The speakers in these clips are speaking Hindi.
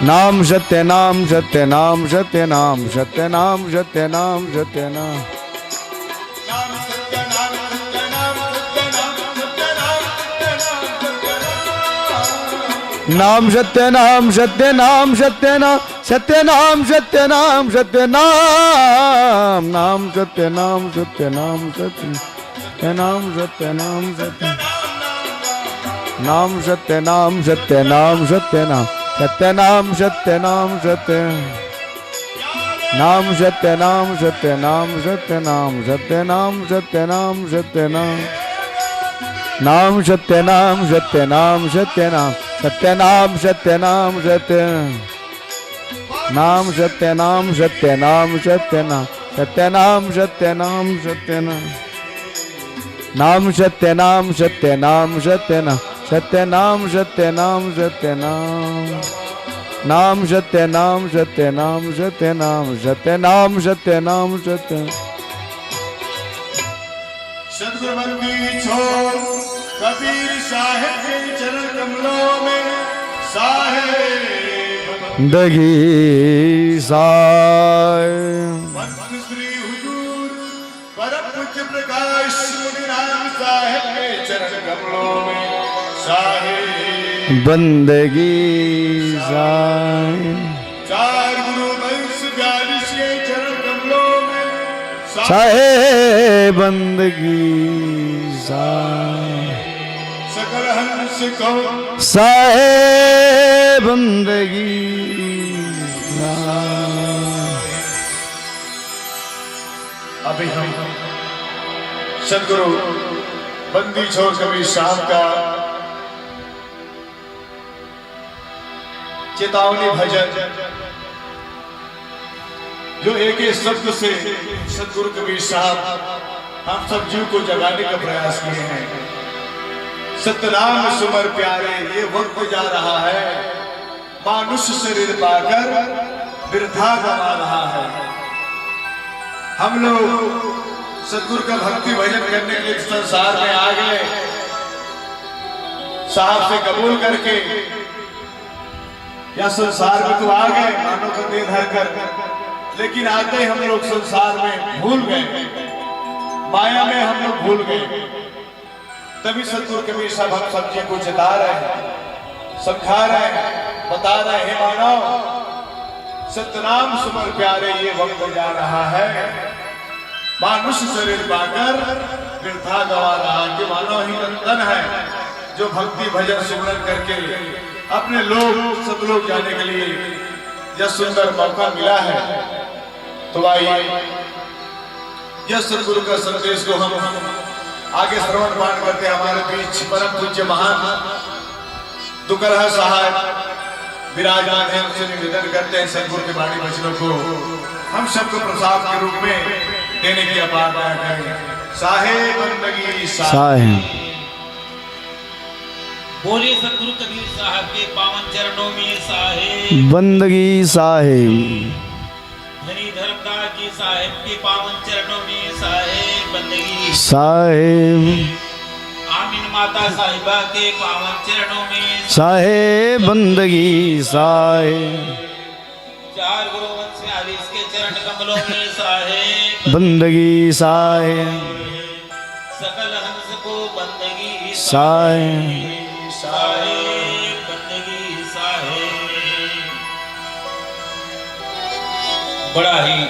नाम सत्य नाम सत्य नाम सत्य नाम सत्य नाम सत्य नाम सत्य नाम नाम सत्य नाम सत्य नाम सत्य नाम सत्य नाम सत्य नाम सत्य नाम नाम सत्य नाम सत्य नाम सत्य नाम सत्य नाम सत्य नाम सत्य नाम सत्य नाम सत्य नाम सत्य नाम सत्य नाम सत्य नाम सत्य नाम सत्य नाम सत्य नाम सत्य नाम सत्य नाम सत्य नाम नाम सत्य नाम सत्य नाम सत्य नाम सत्य नाम सत्य नाम सत्य नाम सत्य नाम सत्य नाम सत्य नाम सत्य नाम सत्य नाम सत्य नाम सत्य नाम सत्य नाम सत्य नाम सत्य नाम सत्य नाम सत्य नाम नाम सत्य नाम सत्य नाम सत्य नाम सत्य नाम सत्य नाम सत्य सदगुरुबंदी छोड़ कबीर साहिब के चरण कमलों में साहिब दगी साय श्री हुजूर परम पूज्य प्रकाश मुनि राम साहिब के चरण कमलों में साहिब बंदगी साय चार गुरु वंश 42 के चरण कमलों में साहेब बंदगी साय सकल हंस को साहेब बंदगी अभी हम सदगुरु बंदी छोड़ कबीर साहब का चेतावनी भजन जो एक एक शब्द से सदगुरु कबीर साहब हम सब जीव को जगाने का प्रयास किए हैं। सतनाम सुमर प्यारे ये वक्त जा रहा है, मानुष शरीर पाकर वृथा गवा रहा है। हम लोग सदगुरु का भक्ति भजन करने के लिए संसार में आ गए, साहब से कबूल करके या संसार में तो आ गए मानव का देह धर कर, लेकिन आते हम लोग संसार में भूल गए, माया में हम लोग भूल गए। तभी सदगुरु कबीर साहब हम सब जी को चेता रहे हैं, समझा रहे हैं, बता रहे हैं मानव सतनाम सुमर प्यारे ये वक्त जा रहा है, मानुष शरीर पाकर वृथा गवा रहा है। कि मानव ही नंदन है जो भक्ति भजन सुमरन करके अपने लोग सतलोक जाने के लिए यह सुंदर मौका मिला है। तो आइए यह सदगुरु का संदेश को हम आगे श्रवण पाठ करते हैं। हमारे बीच परम पूज्य महान दुकलहा साहब विराजमान है, उनसे निवेदन करते हैं सदगुरु के वाणी वचनों को हम सबको प्रसाद के रूप में देने की अपार दया करें। साहेब बंदगी साहेब बोलिए सदगुरु कबीर साहब के पावन चरणों में साहेब बंदगी साहेब, धनी धर्मदास जी साहेब के पावन चरणों में साहेब बंदगी साहेब, आमीन माता साहिबा के पावन चरणों में साहेब बंदगी साहेब, चार गुरु वंश 42 के चरण कमलों में साहेब बंदगी साहेब, सकल हंस को बंदगी साहेब, साहेब बंदगी साहेब। बड़ा ही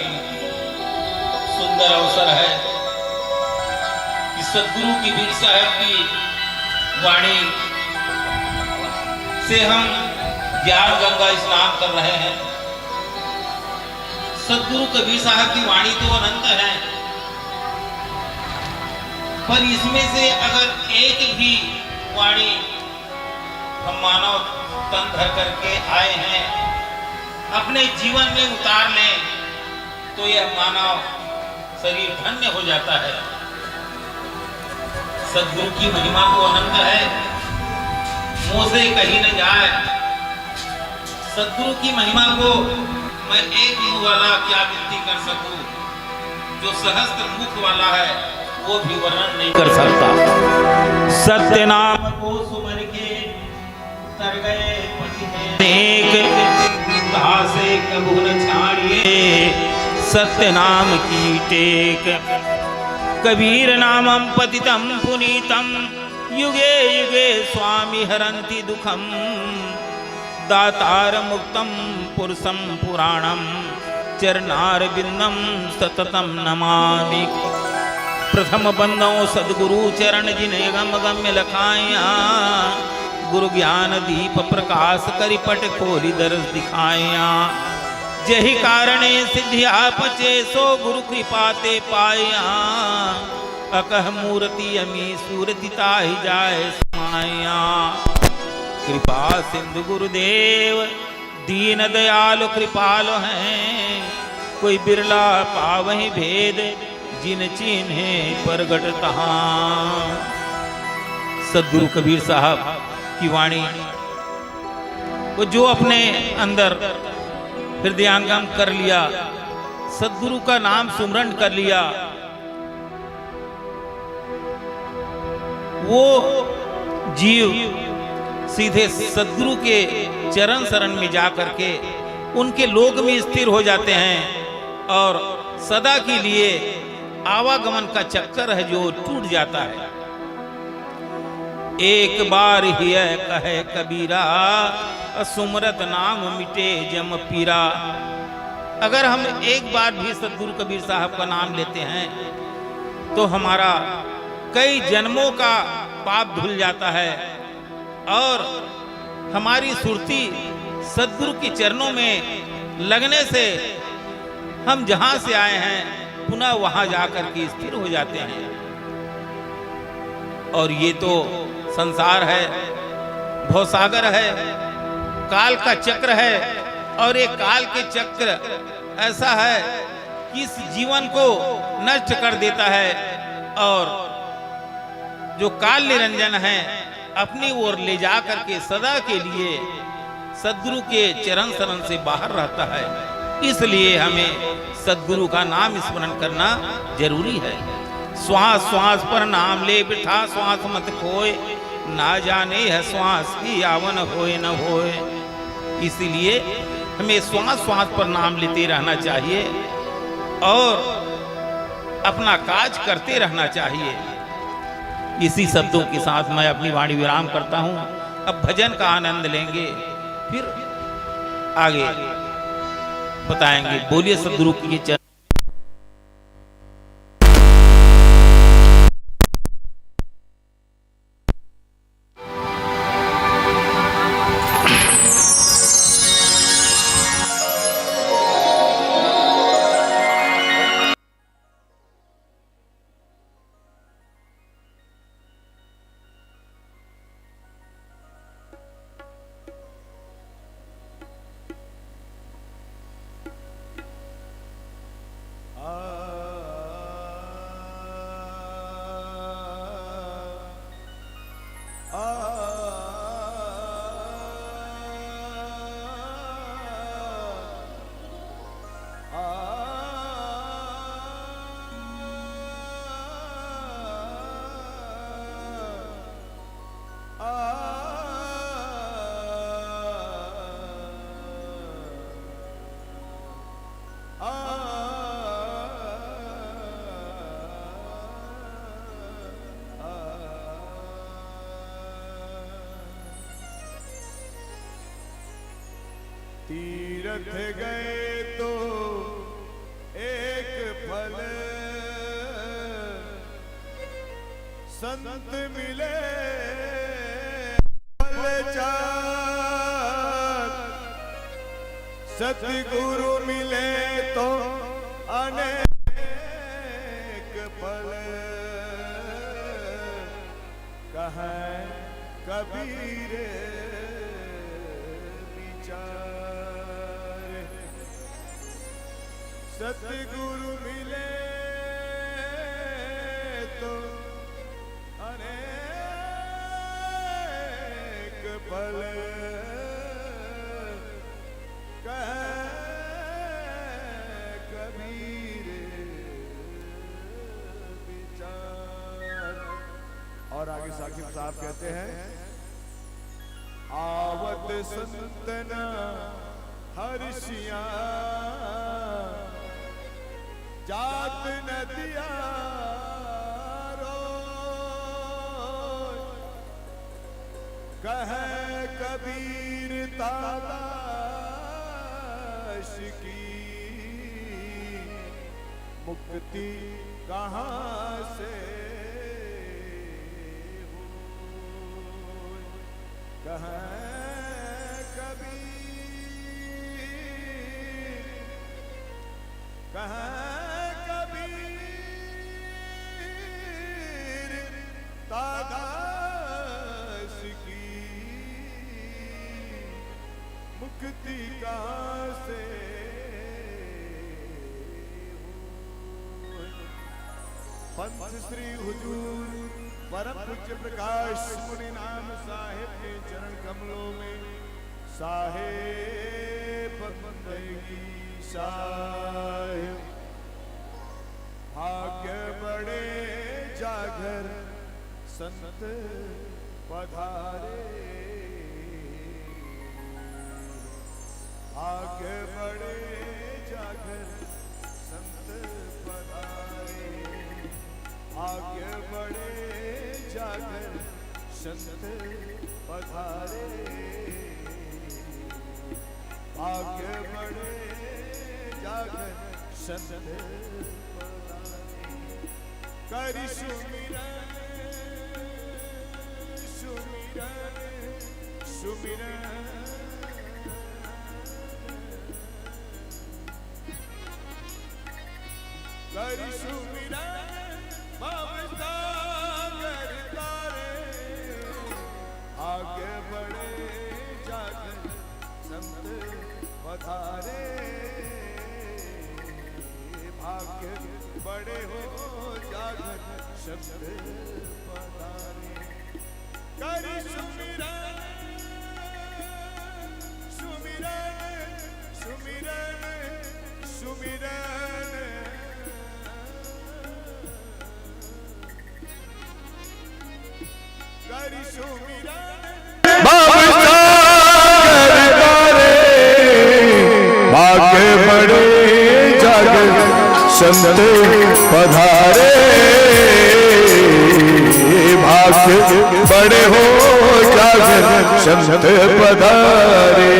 सुंदर अवसर है कि सदगुरु कबीर साहब की वाणी से हम ज्ञान गंगा स्नान कर रहे हैं। सदगुरु कबीर साहब की वाणी तो अनंत है, पर इसमें से अगर एक भी वाणी हम मानव तन धर करके आए हैं अपने जीवन में उतार लें तो यह मानव शरीर धन्य हो जाता है। सदगुरु की महिमा तो अनंत है, मुंह से कही न जाए। सदगुरु की महिमा को मैं एक मुंह वाला क्या विनती कर सकूं, जो सहस्त्र मुख वाला है वो भी वर्णन नहीं कर सकता। सत्य नाम को सुमर के तर गए पति कबू न छाड़िए सत्य नाम की टेक। कबीर नामम पतितम पुनीतम युगे युगे स्वामी हरन्ति दुखम। दातार मुक्तम पुरुषम पुराणम चरणार बिंदम सततम नमामि। प्रथम बंदो सदगुरु चरण जिन्हें गम गम्य लखाया। गुरु ज्ञान दीप प्रकाश करि पट खोली दरस दिखाया। जही कारणे सिद्धिया पचे सो गुरु कृपाते पाया। अकह मूर्ति अमी सूरति ताहि जाय समाया। कृपा सिंधु गुरुदेव दीन दयालु कृपालु हैं। कोई बिरला पावहि भेद जिन चिन्हे प्रगट तहां। सदगुरु कबीर साहब की वाणी वो जो अपने अंदर हृदयांगम कर लिया, सदगुरु का नाम सुमरण कर लिया, वो जीव सीधे सदगुरु के चरण शरण में जा करके उनके लोक में स्थिर हो जाते हैं और सदा के लिए आवागमन का चक्कर है जो टूट जाता है। एक बार ही कहे कबीरा सुमरत नाम मिटे जम पीरा। अगर हम एक बार भी सदगुरु कबीर साहब का नाम लेते हैं तो हमारा कई जन्मों का पाप धुल जाता है और हमारी सुरती सदगुरु के चरणों में लगने से हम जहां से आए हैं पुनः वहां जाकर के स्थिर हो जाते हैं। और ये तो संसार है, भवसागर है, काल का चक्र है। और ये काल के चक्र ऐसा है कि इस जीवन को नष्ट कर देता है और जो काल निरंजन है अपनी ओर ले जा करके सदा के लिए सदगुरु के चरण शरण से बाहर रहता है। इसलिए हमें सदगुरु का नाम स्मरण करना जरूरी है। श्वास श्वास पर नाम ले बिठा श्वास मत खोए। ना जाने है श्वास की आवन होए न होए। इसीलिए हमें श्वास श्वास पर नाम लेते रहना चाहिए और अपना काज करते रहना चाहिए। इसी शब्दों के साथ मैं अपनी वाणी विराम करता हूं। अब भजन का आनंद लेंगे, फिर आगे बताएंगे। बोलिए सदगुरु की चरण। तीर्थ गए तो एक फल, संत मिले फल चार, सतगुरु मिले तो अनेक फल। कहे कबीर सतगुरु मिले तो अनेक फल। कहे कबीर विचार। और आगे साकिब साहब कहते हैं आवत संतना हर्षिया जात नदिया रोय, कहे कबीर तालाश की मुक्ति कहाँ से हो, कहे कबीर, कहे कबीर तालाश की मुक्ति कहाँ से हो। पंथ श्री हुजूर परम पूज्य प्रकाश मुनि नाम साहेब के चरण कमलों में साहेब बंदगी साहेब, भाग्य बड़े जागर संत पधारे, भाग्य बड़े जागर संत पधारे, भाग्य बड़े जागर संत पधारे, भाग्य बड़े जागर संत पधारे। करि सुमिरन सुमिरन सुमिरन, करि सुमिरन ममता करता रे, आगे बढ़े जागर संत पधारे, भाग्य बड़े हो जागर संत पधारे। करि सुमिरन सुमिरन सुमिरन सुमिरन, करि सुमिरन ममता करता रे, भाग्य बड़े जागर संत पधारे, भाग्य बड़े हो जागर संत पधारे।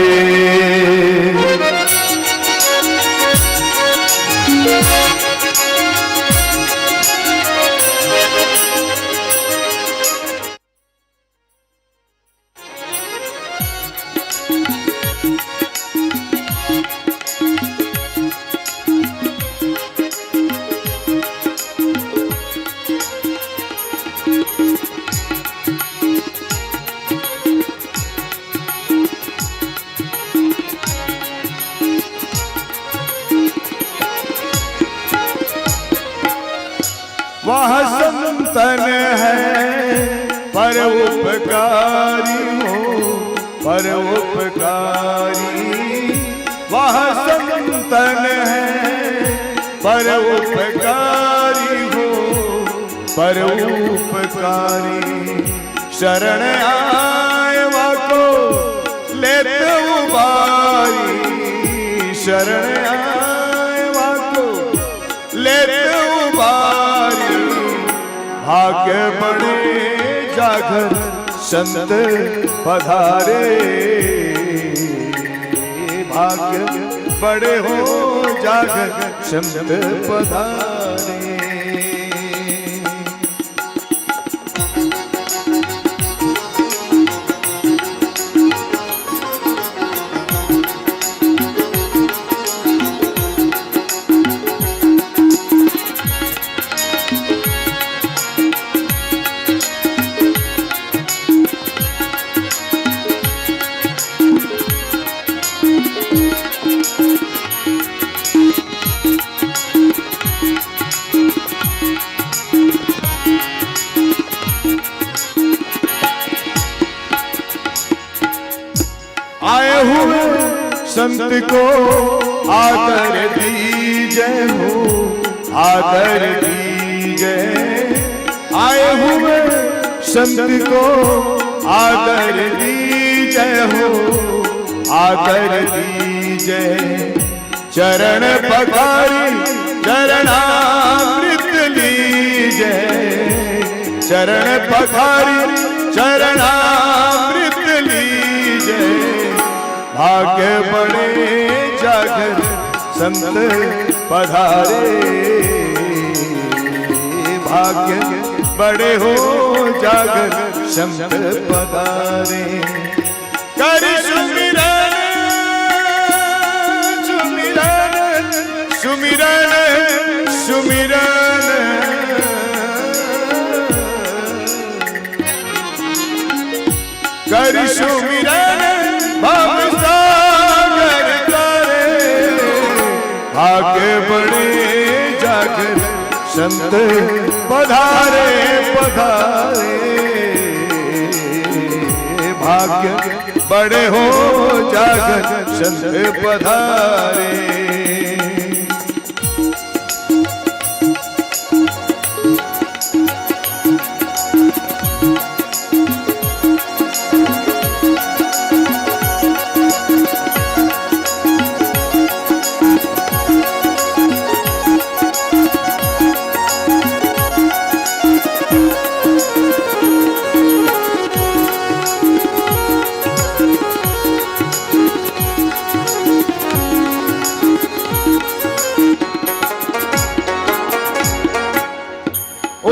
वह संतन है पर उपकारी हो, पर उपकारी, वह संतन है पर उपकारी हो, पर उपकारी, शरण आए वाको लेते उबारी, शरण आए वाको लेते उबारी, भाग्य बड़े जागर संत पधारे, भाग्य बड़े हो जागर संत पधारे। आए हुए संत को आदर दीजिए हो, आदर दीजिए, आए हुए संत को आदर दीजिए हो, आकर दीजे चरण पखारी चरणामृत लीजे चरण पखारी चरणामृत लीजे भाग्य बड़े जागर संत पधारे भाग्य बड़े हो जागर संत पधारे कर सुमिरन सुमिरन सुमिरन सुमिरन कर सुमिरन भव सागर तारे भाग्य बड़े जागर संत पधारे पधारे भाग्य बड़े हो जागर संत पधारे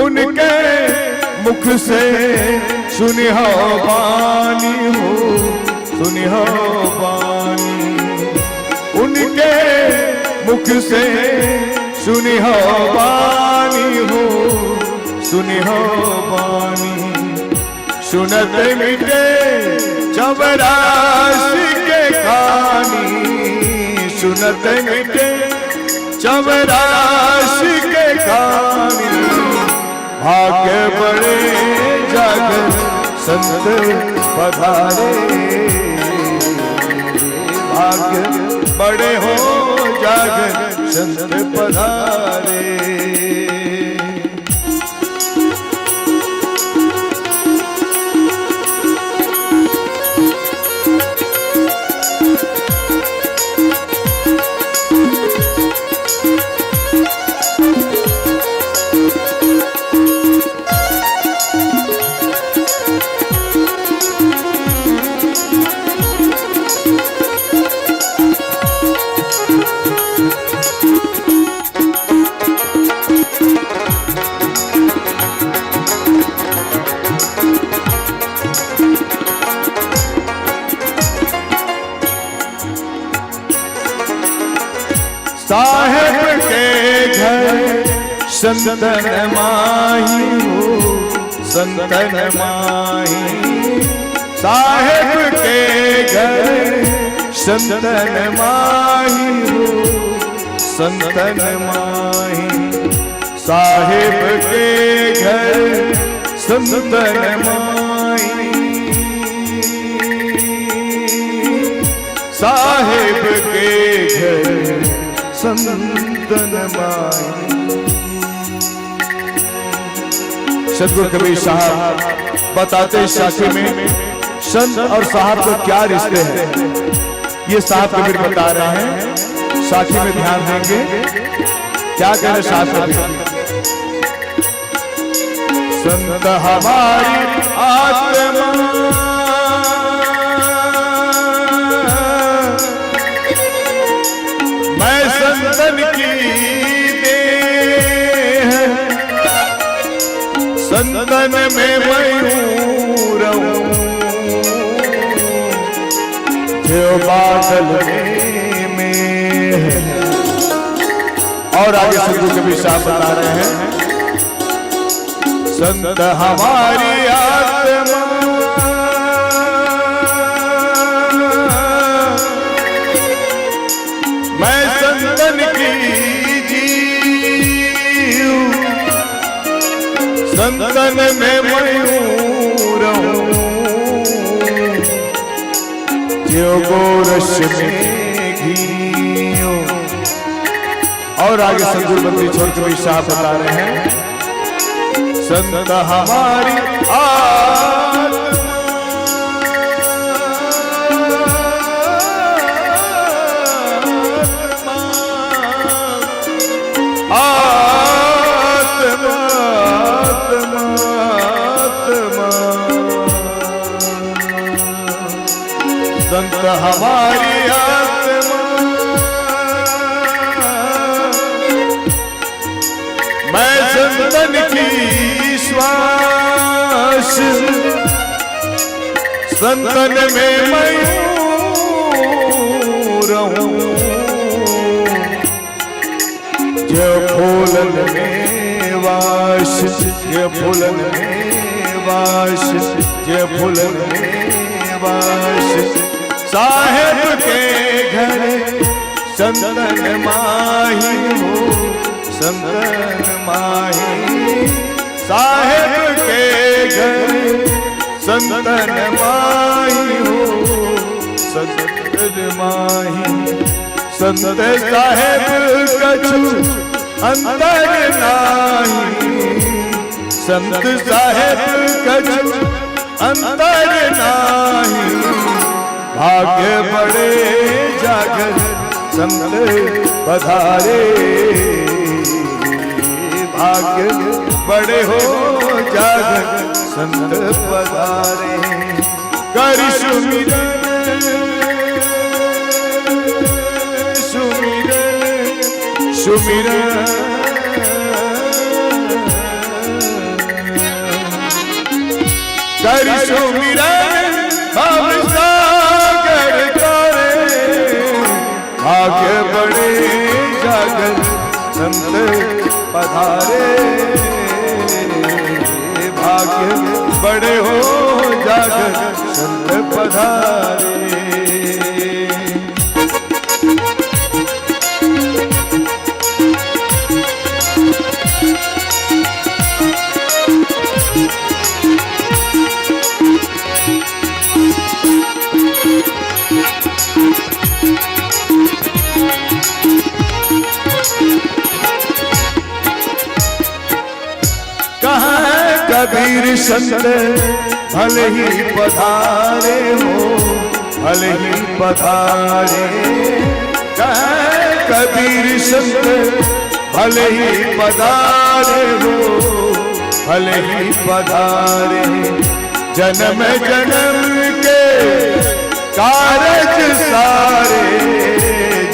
उनके मुख से सुनी हो बानी हो सुनी हो बानी उनके मुख से सुनी हो बानी हो सुनी हो बानी सुनत मिटे चबरासी के कहानी सुनत मिटे चबरासी के कहानी भाग्य बड़े जागर संत पधारे भाग्य बड़े हो जागर संत पधारे साहेब के घर संतन माही हो संतन माही साहेब के घर संतन माही हो संतन माही साहेब के घर संतन माही साहेब के घर संतन माई सदगुरु कबीर साहब बताते साथी में संत और साहब को क्या रिश्ते हैं ये साहब कबीर बता रहे हैं साथी में ध्यान देंगे क्या कह रहे साहब कबीर संत हमारी आत्मा संतन की देह संतन में मैं रहूं जो बादल में है और आगे सदगुरु कबीर साहब बता रहे हैं संत हमारी आत्मा मैं संतन की जीव संतन में मैं रहूं जो गोरस में घीओ और आगे सदगुरु बंदी छोड़ कबीर साहब बता रहे हैं संत हमारी आत्मा हमारी आत्मा मैं संतन की श्वास संतन में मैं रहूं जय फूलन में वास जय फूलन में वास जय फूलन में वास साहेब के घर संतन माही हो संतन माही साहेब के घर संतन माही हो संतन माही संत साहेब कछु अंतर नाही संत साहेब कछु अंतर नाही भाग्य बड़े जागर संत पधारे भाग्य बड़े हो जागर संत पधारे कर सुमिरन सुमिरन कर सुमिरन भव सागर करे आगे बढ़े जागर संत पधारे भाग्य बड़े हो जागर संत पधारे कबीर संत भले ही पधारे हो भले ही पधारे कबीर संत भले ही पधारे हो भले ही पधारे जन्म जन्म के कारज सारे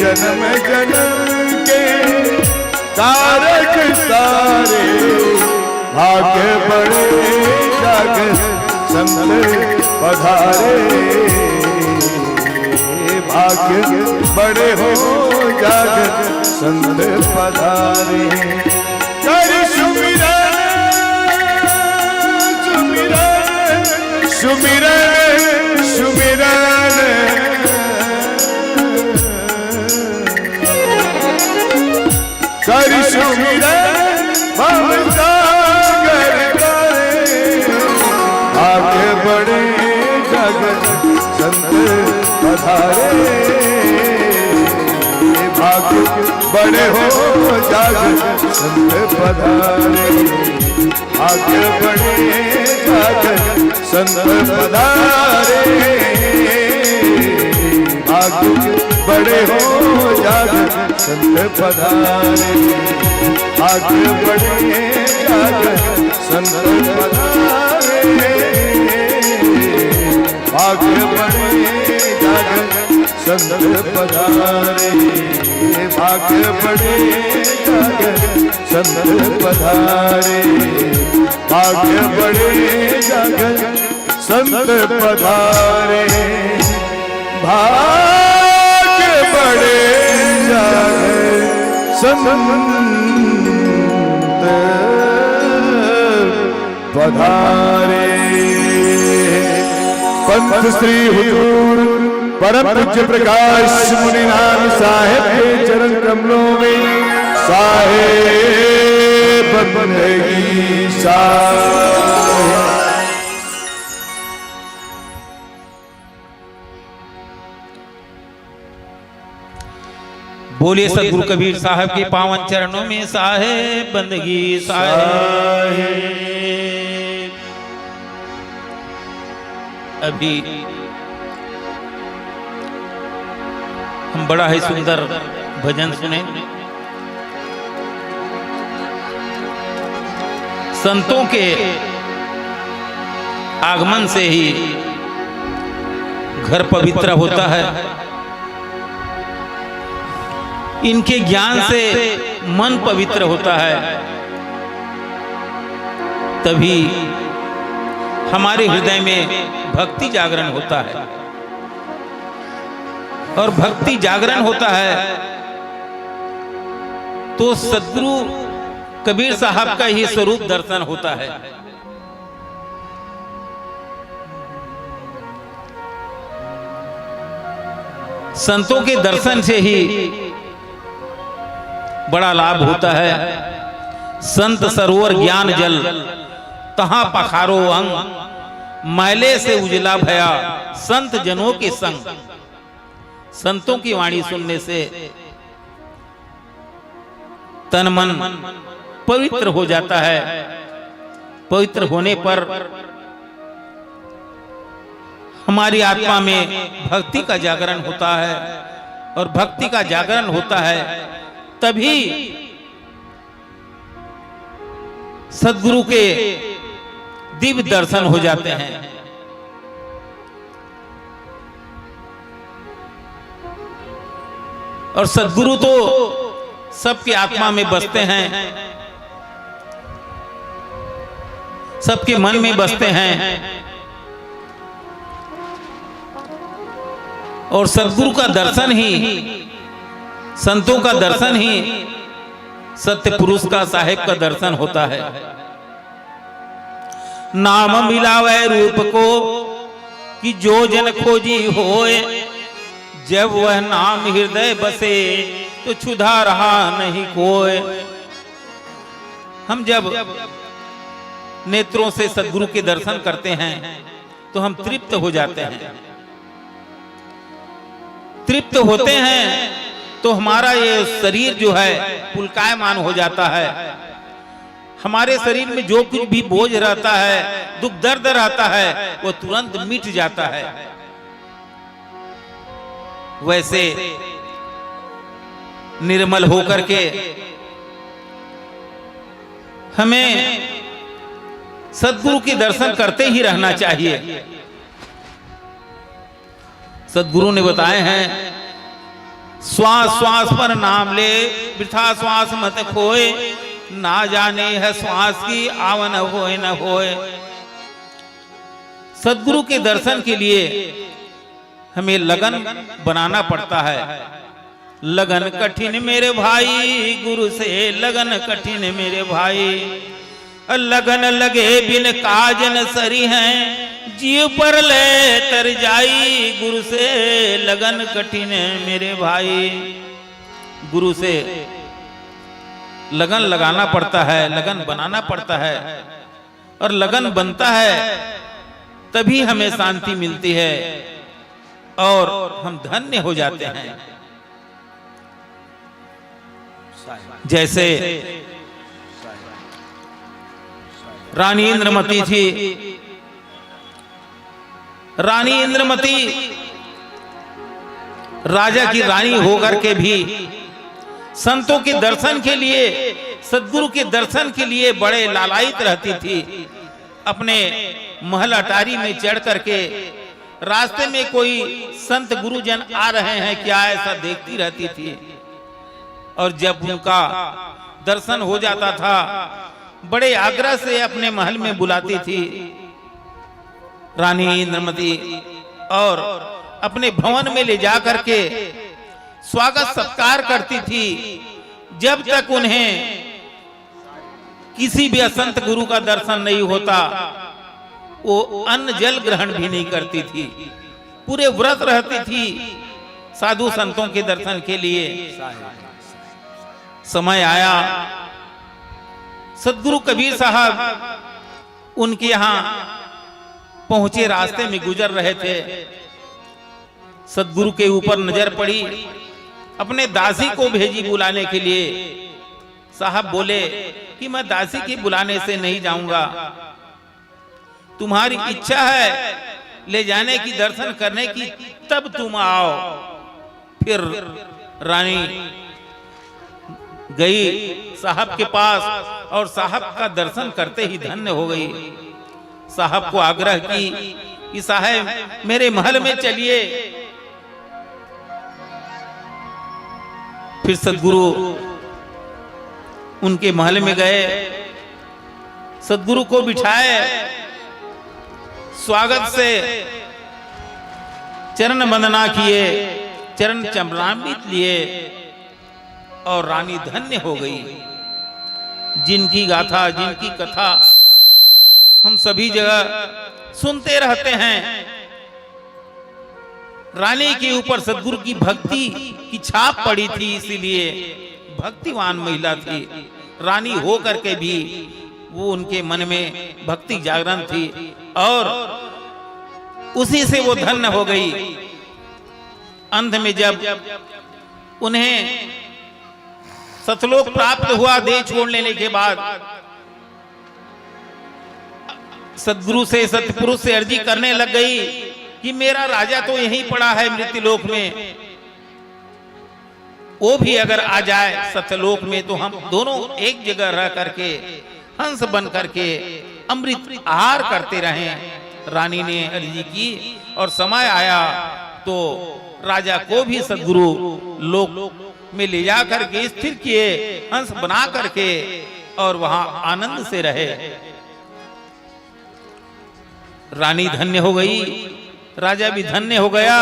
जन्म जन्म के कारज सारे भाग्य बड़े जागर संत पधारे भाग्य बड़े हो जागर संत पधारे कर सुमिरन सुमिरन सुमिरन सुमिरन कर सुमिरन आगे बड़े जगत संत पधारे भाग्य बड़े हो जागत संत पधारे आगे बड़े जागत संत पधारे आगे बड़े हो जागत संत पधारे आगे बड़े जागत संत पधारे आगे बड़े जागर संत पधारे भाग्य बड़े जागर संत पधारे भाग्य बड़े जागर संत पधारे भाग्य बड़े जागर संत पधारे पंथ श्री हुजूर परम पूज्य प्रकाश मुनिनाथ साहेब के चरण कमलों में साहेब बंदगी साहेब। बोलिए सदगुरु कबीर साहब के पावन चरणों में साहेब बंदगी साहेब। अभी हम बड़ा ही सुंदर भजन सुने। संतों के आगमन से ही घर पवित्र होता है, इनके ज्ञान से मन पवित्र होता है, तभी हमारे हृदय में भक्ति जागरण होता है। और भक्ति जागरण होता है तो सद्गुरु कबीर साहब का ही स्वरूप दर्शन होता है। संतों के दर्शन से ही बड़ा लाभ होता है। संत सरोवर ज्ञान जल तहां पखारो अंग, मैले से उजला भया संत जनों के संग। संतों की वाणी सुनने से तन मन पवित्र हो जाता है। पवित्र होने पर हमारी आत्मा में भक्ति का जागरण होता है, और भक्ति का जागरण होता है तभी सद्गुरु के दिव्य दर्शन हो जाते हैं। और सद्गुरु तो सबके आत्मा में बसते हैं, सबके मन में बसते हैं। और सद्गुरु का दर्शन ही, संतों का दर्शन ही सत्य पुरुष का, साहेब का दर्शन होता है। नाम मिलावे रूप को कि जो जन खोजी होए, जब वह नाम हृदय बसे तो क्षुधा रहा नहीं कोय। हम जब नेत्रों से सद्गुरु के दर्शन करते हैं तो हम तृप्त हो जाते हैं। तृप्त होते हैं तो हमारा ये शरीर जो है पुलकायमान हो जाता है। हमारे शरीर में जो कुछ भी बोझ रहता है, दुख दर्द रहता है, वो तुरंत मिट जाता है। वैसे निर्मल होकर के हमें सद्गुरु के दर्शन करते ही रहना चाहिए। सद्गुरु ने बताए हैं, श्वास श्वास पर नाम ले, वृथा श्वास मत खोए, ना जाने है श्वास की आवन होए न होए। सद्गुरु के दर्शन के लिए हमें लगन बनाना पड़ता है। लगन कठिन मेरे भाई, गुरु से लगन कठिन मेरे भाई। लगन लगे बिन काज न सरी हैं, जीव पर ले तर जाई। गुरु से लगन कठिन मेरे भाई। गुरु से लगन लगाना पड़ता है, लगन बनाना पड़ता है, और लगन बनता है तभी हमें शांति मिलती है और हम धन्य हो जाते हैं। जैसे रानी इंद्रमती थी। रानी इंद्रमती राजा की रानी होकर के भी संतों के दर्शन के लिए, सद्गुरु के दर्शन के लिए बड़े लालायित रहती थी। अपने महल अटारी में चढ़ करके रास्ते में कोई संत गुरुजन आ रहे हैं क्या, ऐसा देखती रहती थी। और जब उनका दर्शन हो जाता था, बड़े आग्रह से अपने महल में बुलाती थी रानी इंद्रमती, और अपने भवन में ले जा करके स्वागत सत्कार करती थी। जब तक उन्हें किसी भी असंत गुरु का दर्शन नहीं होता, वो अन्न जल ग्रहण भी नहीं करती थी। पूरे व्रत रहती थी साधु संतों के दर्शन के लिए। समय आया, सद्गुरु कबीर साहब उनके यहाँ पहुंचे, रास्ते में गुजर रहे थे। सद्गुरु के ऊपर नजर पड़ी, अपने दासी को भेजी बुलाने के लिए। साहब बोले कि मैं दासी के बुलाने से नहीं जाऊंगा, तुम्हारी इच्छा है ले जाने की, दर्शन करने की, तब तुम आओ। फिर रानी गई साहब के पास और साहब का दर्शन करते ही धन्य हो गई। साहब को आग्रह की कि साहब मेरे महल में चलिए। फिर सदगुरु उनके महल में गए, सदगुरु को बिठाए, स्वागत से चरण वंदना किए, चरण चरणामृत लिए और रानी धन्य हो गई। जिनकी गाथा, जिनकी कथा हम सभी जगह सुनते रहते हैं। रानी के ऊपर सदगुरु की भक्ति की छाप पड़ी थी, इसीलिए भक्तिवान महिला थी। रानी हो करके भी वो उनके मन में भक्ति जागरण थी और उसी से वो धन्य हो गई। अंत में जब उन्हें सतलोक प्राप्त हुआ, देह छोड़ लेने के बाद सदगुरु से, सतपुरुष से अर्जी करने लग गई कि मेरा राजा तो यहीं पड़ा है मृत्युलोक में, वो भी अगर आ जाए सतलोक में तो हम दोनों एक जगह रह करके हंस बन करके अमृत आहार करते रहें। रानी ने अर्जी की और समय आया तो राजा को भी सदगुरु लोक में ले जा करके स्थिर किए, हंस बना करके, और वहां आनंद से रहे। रानी धन्य हो गई, राजा भी धन्य हो गया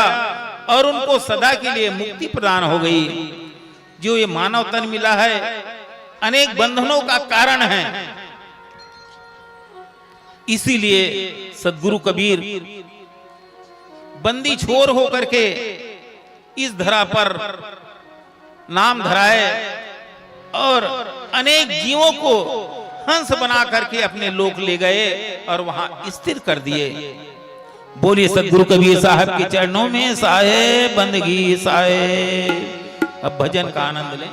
और उनको सदा के लिए मुक्ति प्रदान हो गई। जो ये मानव तन मिला है अनेक बंधनों का कारण है, इसीलिए सदगुरु कबीर बंदी छोर होकर के इस धरा पर नाम धराए और अनेक जीवों को हंस बना करके अपने लोक ले गए और वहां स्थिर कर दिए। बोलिए सदगुरु कबीर साहब के चरणों में साहे बंदगी साहे। अब भजन का आनंद लें।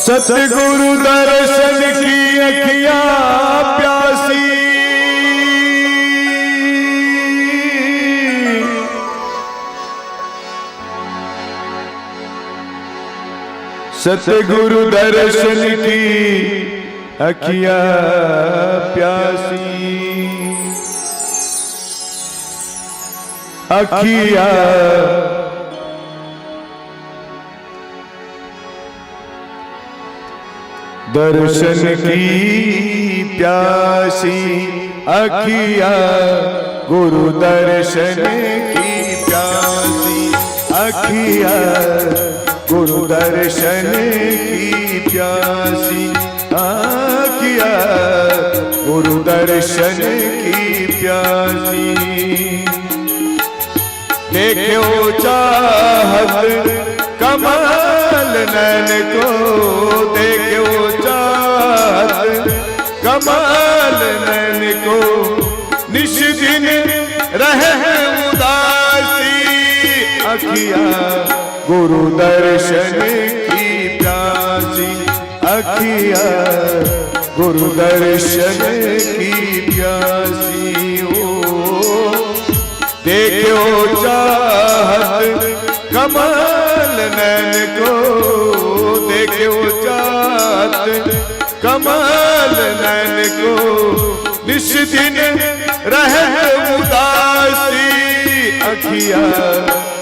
सतगुरु दर्शन की अखियां प्यासी, सतगुरु दर्शन की अखियां प्यासी, अखियां दर्शन की प्यासी, अखिया गुरु दर्शन की प्यासी, अखिया गुरु दर्शन की प्यासी, अखिया गुरु दर्शन की प्यासी। देखो चाहत कमल नैन को, देखो चाहत कमल नैन को, निश दिन रहे उदासी, अखिया गुरु दर्शन की प्यासी, अखिया गुरु दर्शन की प्यासी। ओ देखो चाहत कमल नैन को, देखो चाहत कमल नैन को, निश दिन रहे उदासी, अखिया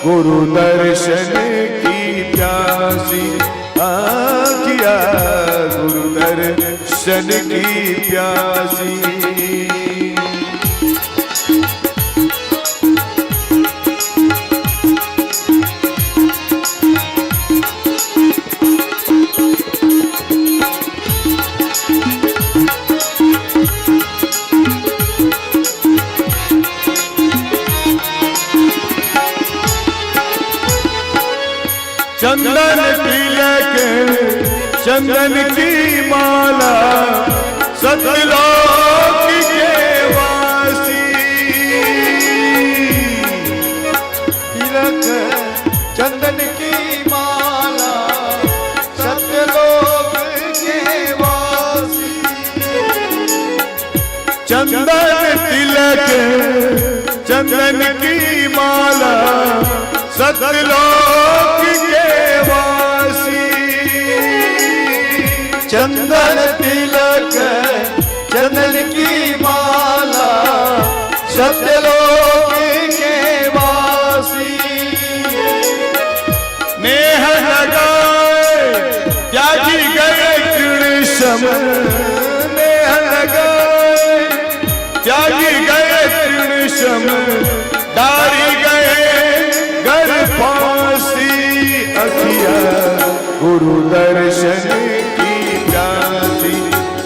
गुरु दर्शन की प्यासी, अखिया गुरु दर्शन की प्यासी। चंदन तिलक चंदन की माला, सतलोक के वासी, चंदन की माला सत्यलोक के वासी। चंदन तिलक चंदन की माला सत्यलोक के वासी। चंदन तिलक चंदन की माला सत्यलोक के वासी। नेह लगाए त्यागी गए तृणसम। नेह लगाए त्यागी गए तृणसम। डारी गए घर फांसी। अखिया गुरु दर्शन की प्यासी।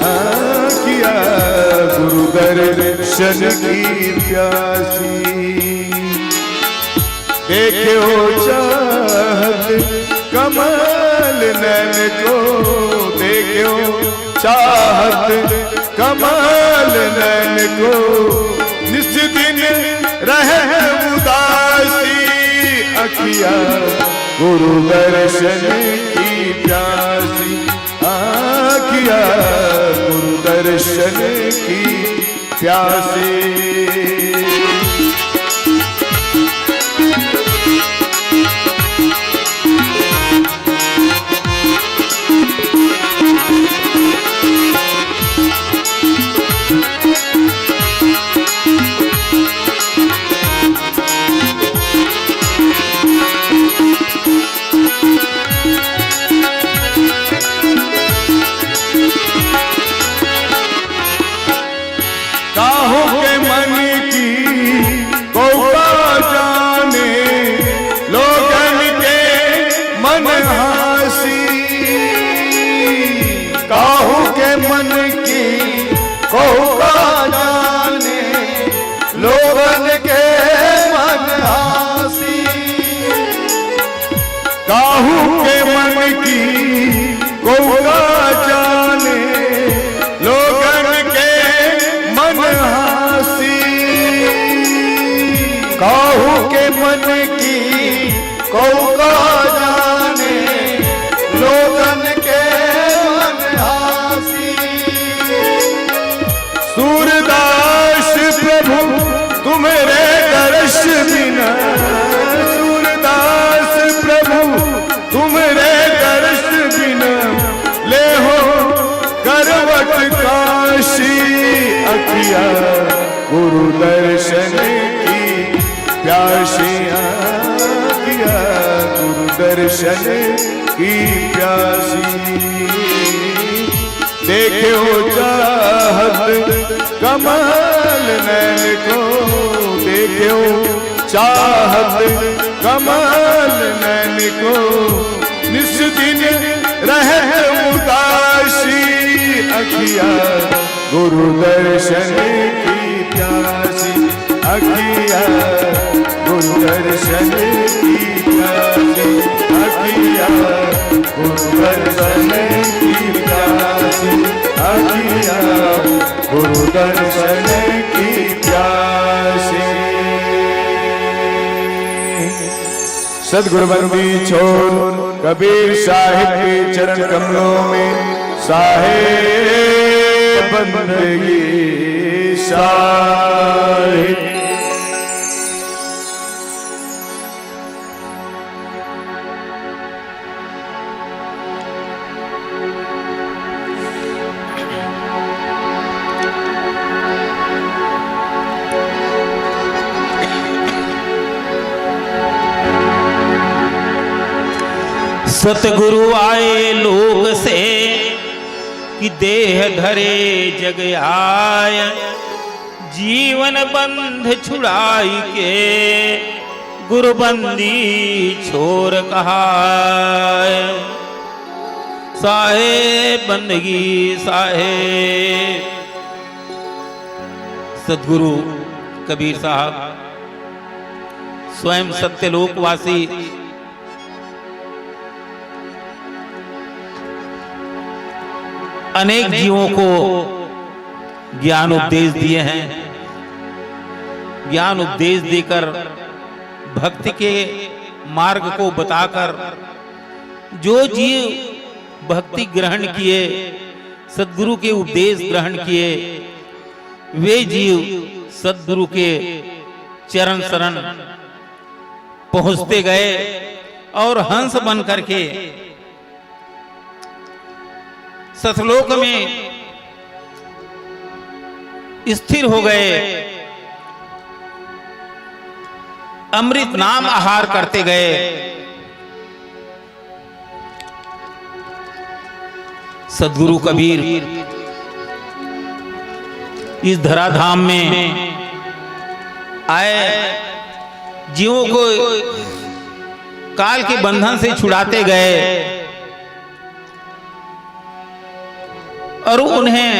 अखिया गुरु दर्शन की प्यासी। देखो चाहत कमल नैन को। देखो चाहत कमल नैन को। निस दिन रहे उदासी। अखिया गुरु दर्शन की प्यासी। अखिया गुरु दर्शन की प्यासी। काहो के मन की कौवा जाने। लोगन के मन हासी। काहो के मन की कौवा जाने। लोगन के मन हासी। काहू के मन की कौवा जाने। लोगन के मन हासी। काहू के मन की कौवा जाने। लोगन के मन हासी। सूरदास प्रभु तुम्हारे दर्श बिना। सूरदास प्रभु तुम्हारे दर्श बिना। ले हो करवट काशी। अखिया गुरु दर्शन की प्यासी। अखिया गुरु दर्शन की प्यासी। देखो चाहत कमल नैन को। देखो चाहत कमल नैन को। निस दिन रहे उदासी। अखिया गुरु दर्शन की प्यासी। अखिया गुरु दर्शन की प्यासी। अखिया गुरु दर्शन की प्यासी। अखिया गुरु दर्शन की प्यासी। सदगुरु बंदी छोड़ कबीर साहिब के चरण कमलों में साहेब बंदगी साहिब। सतगुरु आए लोक से कि देह धरे जग आय। जीवन बंध छुड़ाई के गुरुबंदी छोर कहाय। साहेब बंदगी साहेब। सतगुरु कबीर साहब स्वयं सत्यलोकवासी अनेक जीवों को ज्ञान उपदेश दिए हैं। ज्ञान उपदेश देकर भक्ति के मार्ग को बताकर जो जीव भक्ति ग्रहण किए, सद्गुरु के उपदेश ग्रहण किए, वे जीव सद्गुरु के चरण शरण पहुंचते गए और हंस बन करके सतलोक में स्थिर हो गए, अमृत नाम आहार करते गए। सद्गुरु कबीर इस धराधाम में आए, जीवों को काल के बंधन से छुड़ाते गए और उन्हें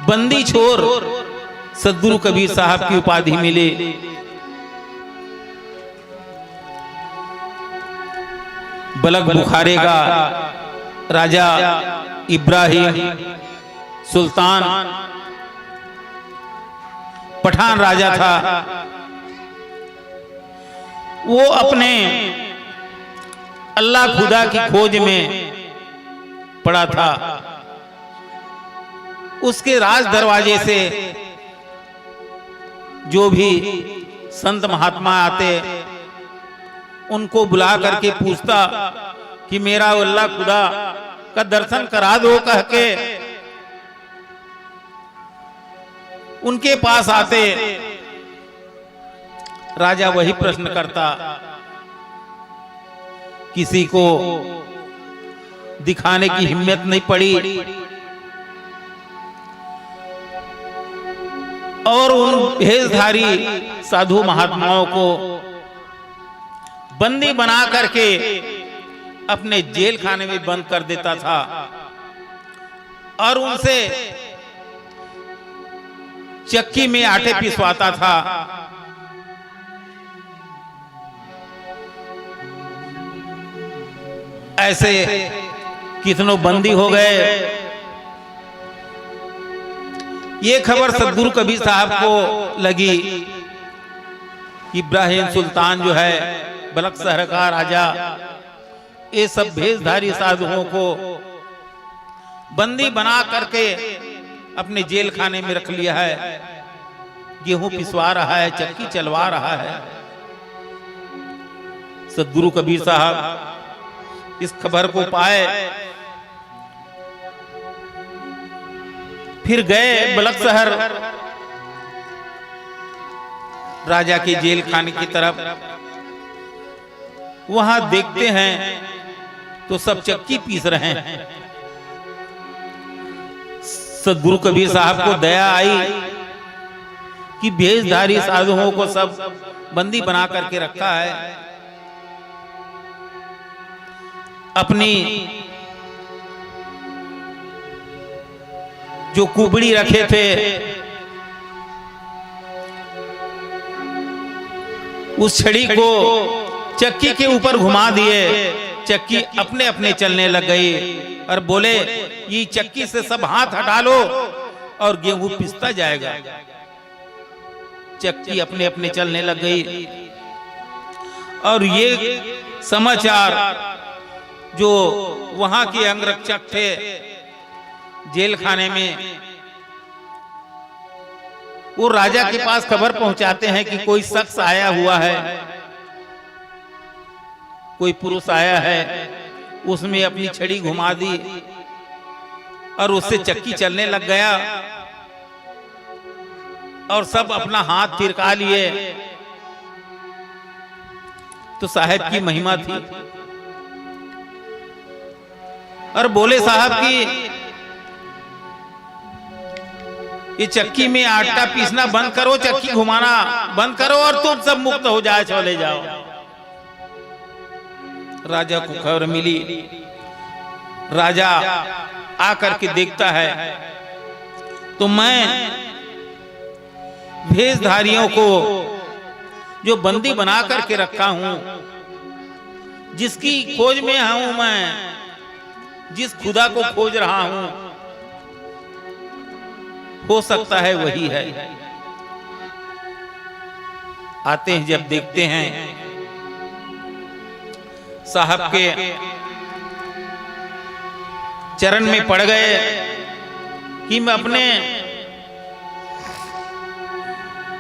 बंदी छोर सद्गुरु कबीर साहब की उपाधि मिली। बलक बुखारे का राजा इब्राहिम सुल्तान पठान राजा था। वो अपने अल्लाह खुदा की खोज में पड़ा था। उसके राज दरवाजे से जो भी संत महात्मा आते, उनको बुला करके पूछता कि मेरा अल्लाह खुदा का दर्शन करा दो कह के उनके पास आते। राजा वही प्रश्न करता, किसी को दिखाने की हिम्मत नहीं पड़ी और उन भेषधारी साधु महात्माओं को बंदी बना करके अपने जेल खाने में बंद कर देता था और उनसे चक्की में आटे पिसवाता था। ऐसे कितनों बंदी हो गए। ये खबर सद्गुरु कबीर साहब को लगी कि इब्राहिम सुल्तान जो है, बलक शहर का राजा, ये सब भेषधारी साधुओं को बंदी बना करके अपने जेल खाने में रख लिया है। गेहूं पिसवा रहा है, चक्की चलवा रहा है। सद्गुरु कबीर साहब इस खबर को पाए, फिर गए बलक शहर राजा के जेल खाने की तरफ। वहां देखते हैं तो सब चक्की पीस रहे हैं। सद्गुरु कबीर साहब को दया आई कि भेषधारी साधुओं को सब बंदी बना करके रखा है। अपनी जो कुबड़ी रखे थे उस छड़ी को चक्की के ऊपर घुमा दिए। चक्की अपने अपने चलने लग गई और बोले, ये चक्की से सब हाथ हटा लो और गेहूं पिसता जाएगा। चक्की अपने अपने चलने लग गई और ये समाचार जो वहां के अंगरक्षक थे जेल खाने में, वो राजा के पास खबर पहुंचाते हैं कि कोई शख्स आया हुआ है, कोई पुरुष आया है, उसमें अपनी छड़ी घुमा दी और उससे चक्की चलने लग गया और सब अपना हाथ तिरका लिए। तो साहब की महिमा थी और बोले, साहब की ये चक्की में आटा पीसना बंद करो, चक्की घुमाना बंद करो और तुम सब मुक्त हो जाए, चले जाओ। राजा को खबर मिली। राजा आकर के देखता है तो मैं भेषधारियों को जो बंदी बना करके रखा हूं, जिसकी खोज में हूं मैं, जिस खुदा को खोज रहा हूं, हो सकता है वही है। आते हैं जब देखते हैं साहब के चरण में पड़ गए कि मैं अपने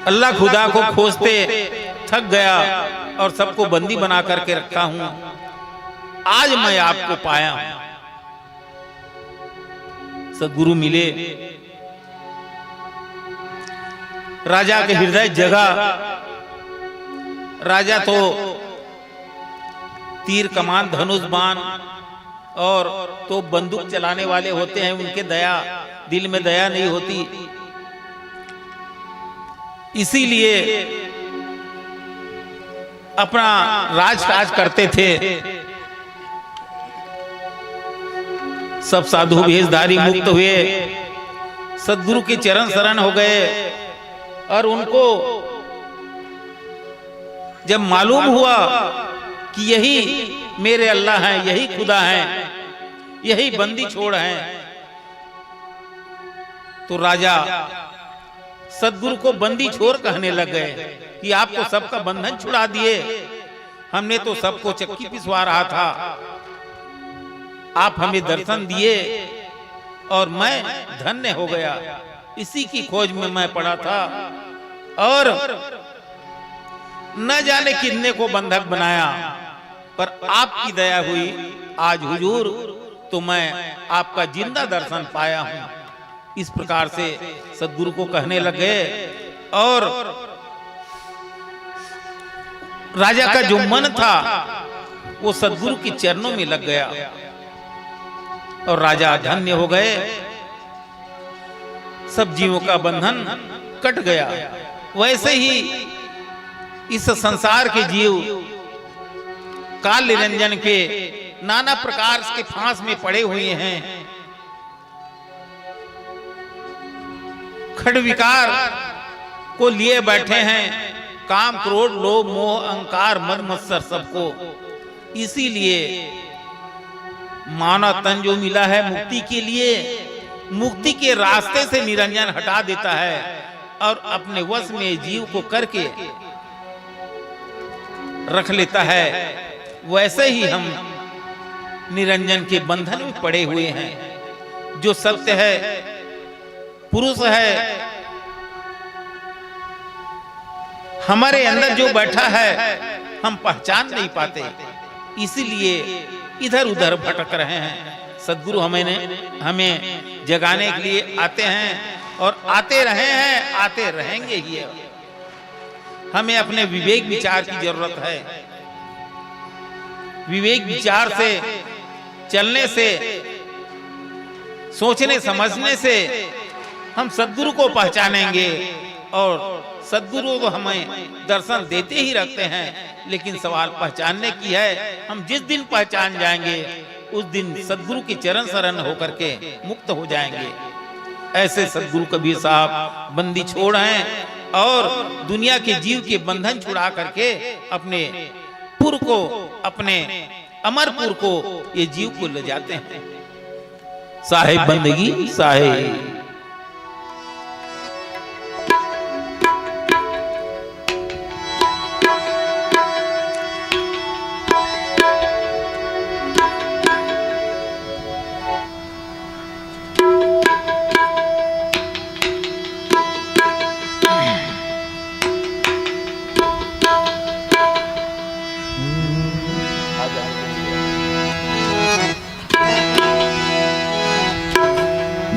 अल्लाह खुदा को खोजते थक गया और सबको बंदी बना करके रखा हूं, आज मैं आपको पाया हूं। सदगुरु मिले, राजा के हृदय जगा। राजा तो तीर कमान धनुष बाण और तो बंदूक चलाने वाले होते हैं, उनके दिल में दया नहीं होती, इसीलिए अपना राजकाज करते थे। सब साधु भेषधारी मुक्त हुए, सदगुरु के चरण शरण हो गए और उनको जब मालूम हुआ कि यही मेरे अल्लाह हैं, यही खुदा हैं, यही बंदी छोड़ हैं, तो राजा सदगुरु को बंदी छोड़ कहने लग गए कि आप तो सबका बंधन छुड़ा दिए, हमने तो सबको चक्की पिसवा रहा था, आप हमें दर्शन दिए और मैं धन्य हो गया। इसी की खोज में मैं पड़ा था और न जाने कितने को बंधक बनाया, पर आपकी दया हुई आज हुजूर, तो मैं आपका जिंदा दर्शन पाया हूं। इस प्रकार से सदगुरु को कहने लगे और राजा का जो मन था वो सदगुरु के चरणों में लग गया और राजा धन्य हो गए। सब जीवों का बंधन कट गया। वैसे ही इस संसार के जीव काल निरंजन के नाना प्रकार के फांस में पड़े हुए हैं। खड विकार को लिए बैठे हैं, काम क्रोध लोभ मोह अहंकार मद मत्सर सबको। इसीलिए मानव तन जो मिला है मुक्ति के लिए, मुक्ति के रास्ते से निरंजन हटा देता है और अपने वश में जीव को करके रख लेता है। वैसे ही हम निरंजन के बंधन में पड़े हुए हैं। जो सत्य है, पुरुष है, हमारे अंदर जो बैठा है हम पहचान नहीं पाते, इसीलिए इधर उधर भटक रहे हैं। सदगुरु हमें जगाने के लिए आते हैं और आते रहे हैं, आते रहेंगे ही। हमें अपने विवेक विचार की जरूरत है। विवेक विचार से चलने से, सोचने समझने से हम सदगुरु को पहचानेंगे और सदगुरु को हमें दर्शन देते ही रखते हैं। लेकिन सवाल पहचानने की है। हम जिस दिन पहचान जाएंगे उस दिन सदगुरु के चरण शरण होकर के मुक्त हो जाएंगे। ऐसे सदगुरु कबीर साहब बंदी छोड़ हैं और दुनिया के जीव के बंधन छुड़ा करके अपने पुर को, अपने अमरपुर को ये जीव को ले जाते हैं। साहिब बंदगी साहिब।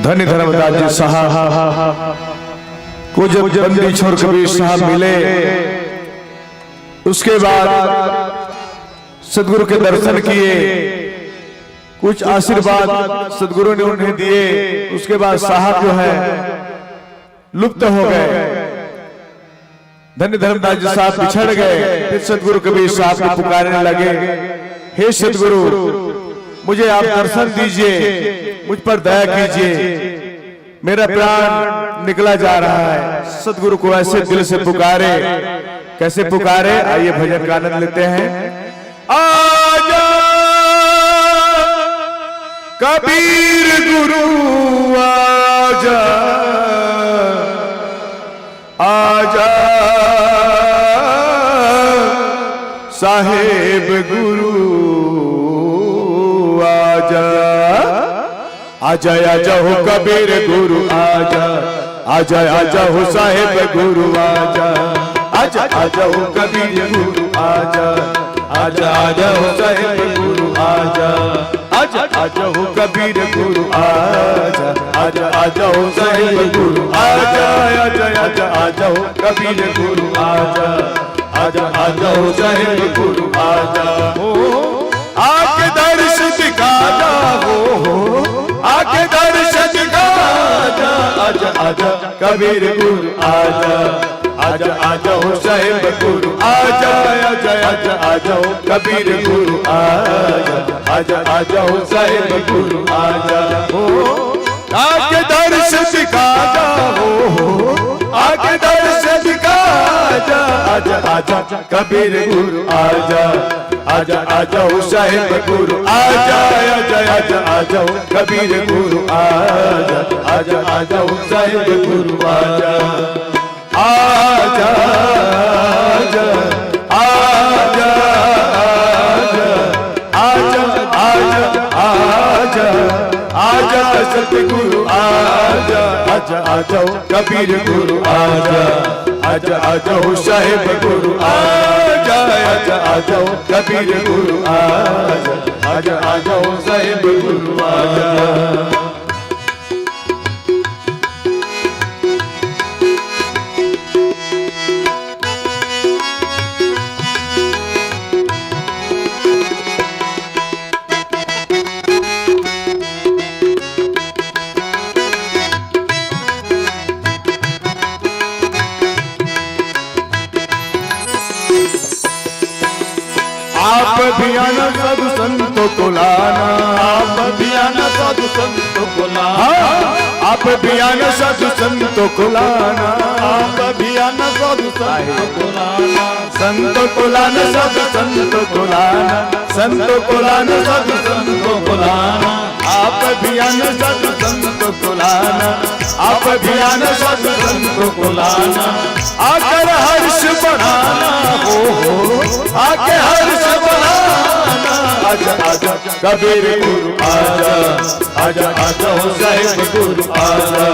धन्य धर्मदास जी साहब को जब बंदी छोड़ कबीर साहब मिले, उसके बाद सदगुरु के दर्शन किए, कुछ आशीर्वाद सदगुरु ने उन्हें दिए। उसके बाद साहब जो है लुप्त हो गए। धन्य धर्मदास जी साहब बिछड़ गए। फिर सदगुरु कबीर साहब को पुकारने लगे, हे सदगुरु मुझे आप दर्शन दीजिए, मुझ पर दया कीजिए, मेरा प्राण निकला जा रहा है। सदगुरु को ऐसे दिल से पुकारे। कैसे पुकारे, आइए भजन का आनंद लेते हैं। आजा कबीर गुरु आजा, आजा साहेब गुरु आजा आजा आजा हो कबीर गुरु आजा आजा आजा हो साहेब गुरु आजा आजा आजा हो कबीर गुरु आजा आजा आजा हो साहेब गुरु आजा आजा आजा हो कबीर गुरु आजा आजा आजा हो साहेब गुरु आजा आजा आजा आजा हो कबीर गुरु आजा आजा आजा हो साहेब गुरु आजा हो आके दर्श दिखा जा हो आके दर्श दिखा जा आजा आजा कबीर गुरु आजा आजा आजा हो साहेब गुरु आजा आजा आजा आजा हो कबीर गुरु आजा आजा आजा हो साहेब गुरु आजा हो आके दर्श दिखा जा हो आके दर्श दिखा जा आजा आजा कबीर गुरु आजा आजा आजा हो साहेब गुरु आजा आजा आजा आजा हो कबीर गुरु आजा आजा आजा हो साहेब गुरु आजा आजा आजा आजा आजा आजा आजा सतगुरु आजा आजा आजा हो कबीर गुरु आजा आजा आजा हो साहेब गुरु आजा आजा आजा हो कबीर गुरु आजा आजा आजा हो साहेब गुरु आजा आप भी आना साधु संतों को लाना आप भी आना साधु संतों को लाना आप भी आना साधु संतों को लाना आप भी आना साधु संतों को लाना संतों को लाना साधु संतों को लाना संतों को लाना साधु संतों को लाना आप भी आना साधु संतों को लाना आप भी आना साधु संतों को लाना आकर हर्ष बढ़ाना हो आके हर्ष बढ़ाना आजा आजा कबीर गुरु आजा आजा आजा हो साहेब गुरु आजा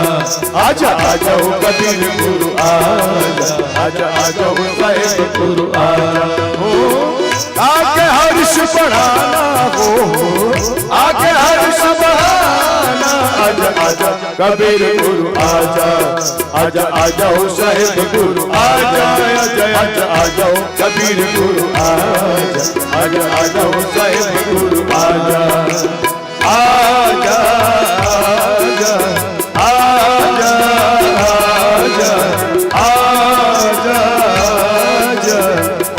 आजा आजा हो कबीर गुरु आजा आजा आजा हो साहेब गुरु आजा हो आके हर्ष बढ़ाना हो आके हर्ष बढ़ाना आजा आजा कबीर गुरु आजा आजा आजा हो साहेब गुरु आजा आजा आजा आजा हो कबीर गुरु आजा आजा आजा हो साहेब गुरु आजा आजा आजा आजा आजा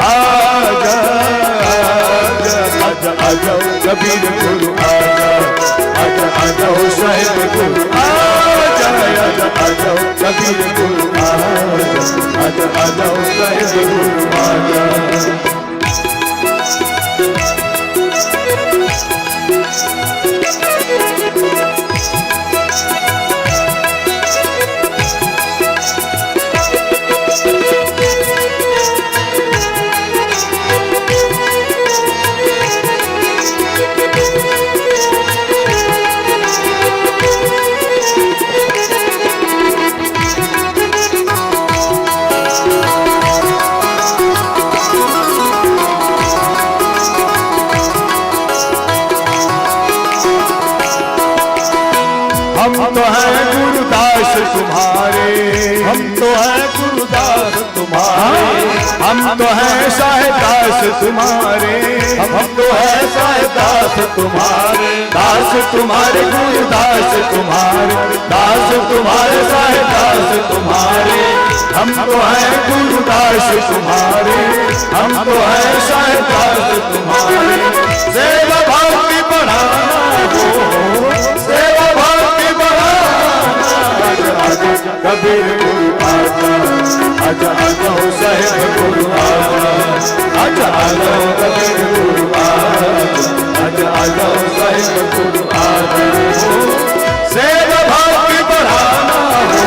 आजा आजा आजा कबीर गुरु आजा आजा आजा हो साहेब गुरु आजा आजा आजा कबीर गुरु आजा आजा आजा हो साहेब गुरु आजा हम तो हैं गुरुदास तुम्हारे हम तो हैं गुरुदास तुम्हारे हम तो हैं साहिदास तुम्हारे हम तो हैं साहिदास तुम्हारे दास तुम्हारे गुरुदास तुम्हारे दास तुम्हारे साहिदास तुम्हारे हम तो हैं गुरुदास तुम्हारे हम तो हैं साहिदास तुम्हारे सेवा भक्ति बढ़ाना हो सेवा भक्ति बढ़ाना आजा कबीर गुरु आजा आजा आजा हो साहेब गुरु आजा आजा आजा हो कबीर गुरु आजा आजा आजा हो साहेब गुरु आजा सेवा भक्ति बढ़ाना हो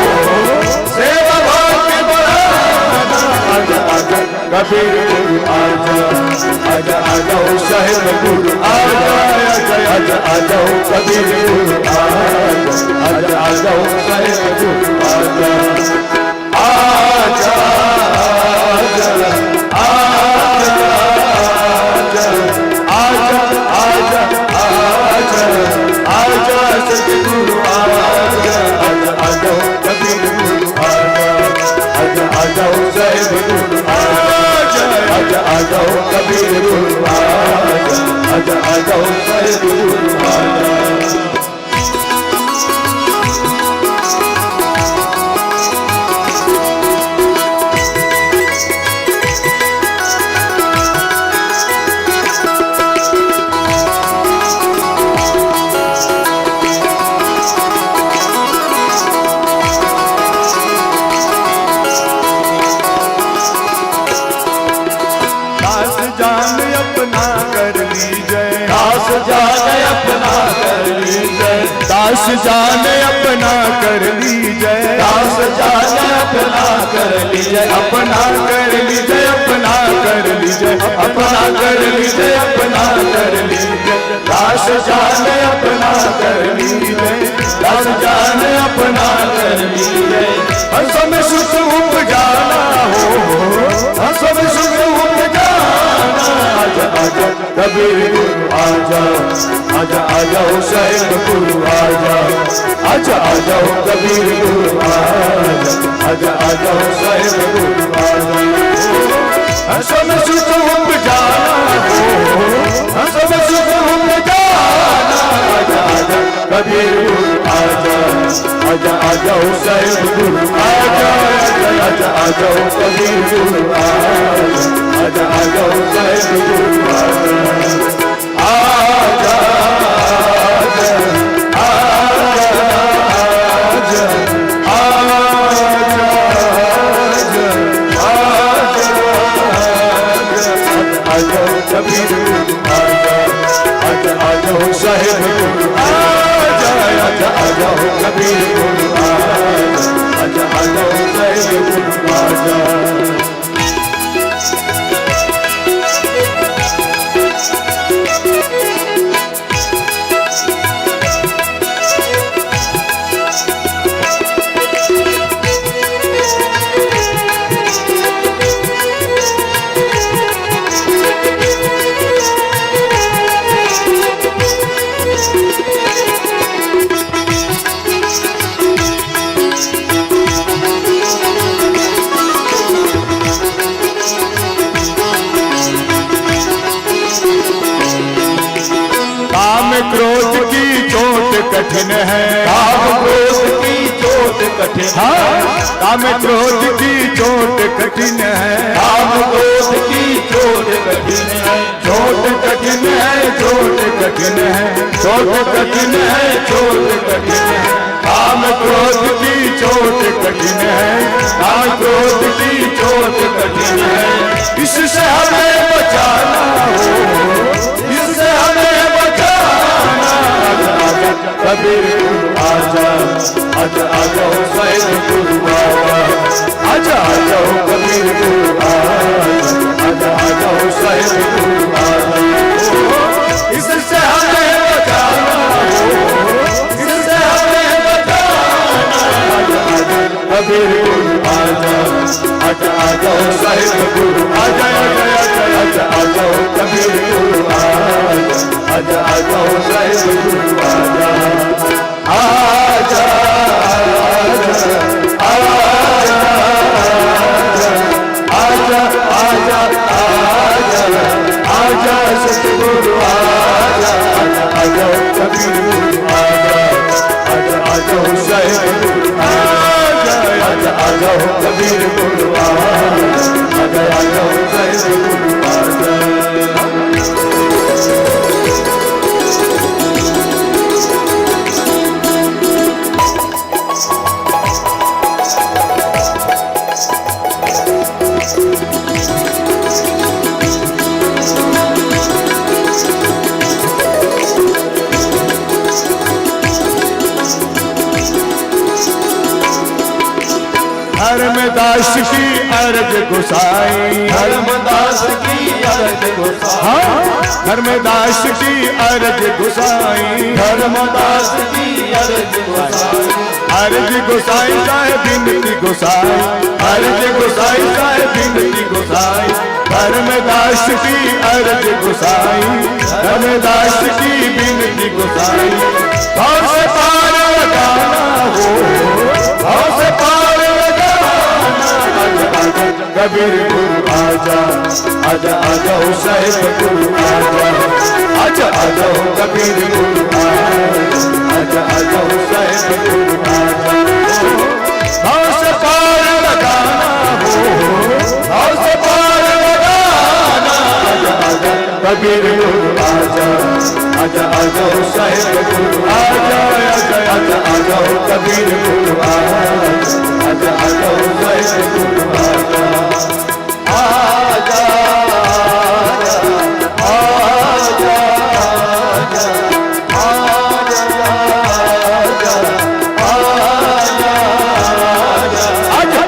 सेवा भक्ति बढ़ाना आजा आजा कबीर गुरु आजा आजा आ जाओ साहिब गुरु आजा आजा आ जाओ कबीर गुरु आजा आ जाओ साहिब गुरु आजा आजा आजा आजा आजा सतगुरु आजा आजा आ जाओ कबीर गुरु आजा आ जाओ साहिब गुरु आजा आ जाओ कबीर गुरु आजा आ जाओ साहिब गुरु आजा दास जान अपना कर लीजिए दास जान अपना कर लीजिए अपना कर लीजिए अपना कर लीजिए अपना कर लीजिए अपना कर लीजिए दास जान अपना कर लीजिए दास जान अपना कर लीजिए हंसों में सुख उपजाना हो हंसों में सुख उपजाना आजा आजा कबीर गुरु आजा आजा आ जाओ साहिब गुरु आजा आजा आ जाओ कबीर गुरु आजा आ जाओ साहिब गुरु आजा हंसों में सुख उपजाना हो हंसों में सुख उपजाना आजा आजा कबीर गुरु आजा आजा आ जाओ साहिब गुरु आजा आजा आ जाओ कबीर गुरु आजा आ जाओ साहिब गुरु आजा कबीर गुरु आजा आ जाओ साहिब गुरु आजा आ जाओ कबीर गुरु आजा आ जाओ साहिब गुरु आजा क्रोध की चोट कठिन है काम क्रोध की चोट कठिन है काम क्रोध की चोट कठिन है काम क्रोध की चोट कठिन है चोट कठिन है चोट कठिन है चोट कठिन है चोट कठिन है काम क्रोध की चोट कठिन है काम क्रोध की चोट कठिन है इससे हमें बचाना हो इससे हमें कबीर गुरु आजा आजा आ जाओ साहिब गुरु आजा आ जाओ कबीर गुरु आजा आ जाओ साहिब गुरु इससे हमें बचाना हो इससे हमें बचाना कबीर गुरु आजा आ जाओ साहिब गुरु आजा आ जाओ कबीर गुरु आजा आ जाओ साहिब गुरु आजा आजा आजा आजा आजा सतगुरु आजा आ जाओ कबीर गुरु आजा आ जाओ साहिब गुरु आजा आ जाओ कबीर गुरु आजा आ जाओ साहिब गुरु आजा धर्मदास की अर्ज गोसाई, धर्मदास की अर्ज गोसाई, हाँ धर्मदास की अर्ज गोसाई, धर्मदास की अर्ज गोसाई, अर्ज गोसाई साहेब बिनती गोसाई, अर्ज गोसाई साहेब बिनती गोसाई, धर्मदास की अर्ज गोसाई, धर्मदास की बिनती गोसाई। भाव से पार लगाना हो, भाव से पार लगाना, कबीर गुरु आजा, आजा आजा हो साहेब गुरु आजा, आजा आजा हो कबीर गुरु आजा, आजा हो साहेब गुरु आजा। भाव से पार लगाना हो, भाव से पार लगाना, आजा आजा कबीर गुरु आजा, आजा आजा हो साहेब गुरु आजा, आजा आजा आजा हो कबीर गुरु आजा, आजा आजा हो साहेब गुरु आजा, आजा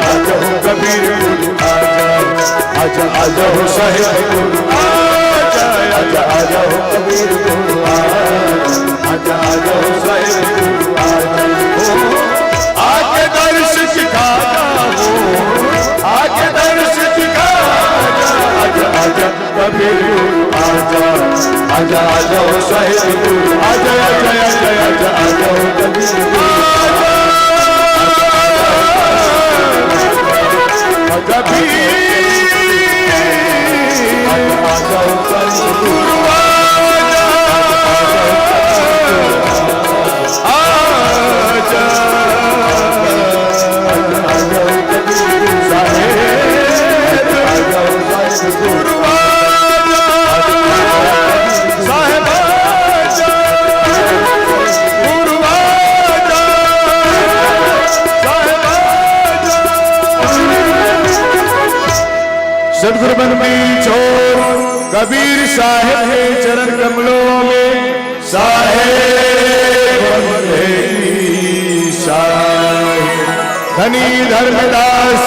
आजा कबीर गुरु आजा, आजा हो साहेब गुरु आजा, आजा आजा हो कबीर गुरु आजा, आजा हो साहेब गुरु आजा। आके दर्श दिखाना हो, आके दर्श दिखाना, आजा आजा कबीर गुरु आजा, आजा आजा हो साहेब गुरु आजा, आजा आजा आजा आजा हो कबीर गुरु आजा, कबीर आजा हो कबीर गुरु आजा, आजा आजा हो कबीर साहेब, आजा हो साहेब गुरु आजा, साहेब आजा, गुरु आजा, साहेब आजा। सदगुरु बंदी छोड़ कबीर साहेब के चरण कमलों में साहेब बंदेगी साहेब। धनी धर्मदास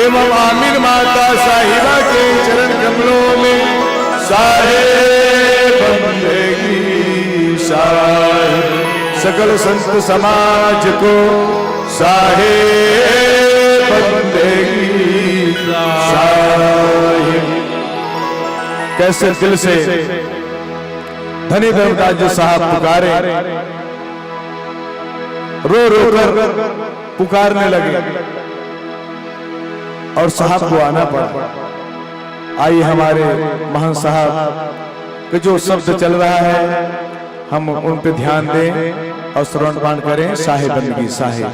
एवं आमिर माता साहिबा के चरण कमलों में साहेब बंदेगी साहेब। सकल संत समाज को साहेब बंदेगी साहेब। कैसे दिल से धनी धर्मदास जो साहब पुकारे, रो रो कर पुकारने लगे और साहब को आना पड़ा। आइए हमारे महान साहब के जो शब्द चल रहा है हम उन पे ध्यान दें और श्रवण पान करें। साहेब बंदगी साहेब,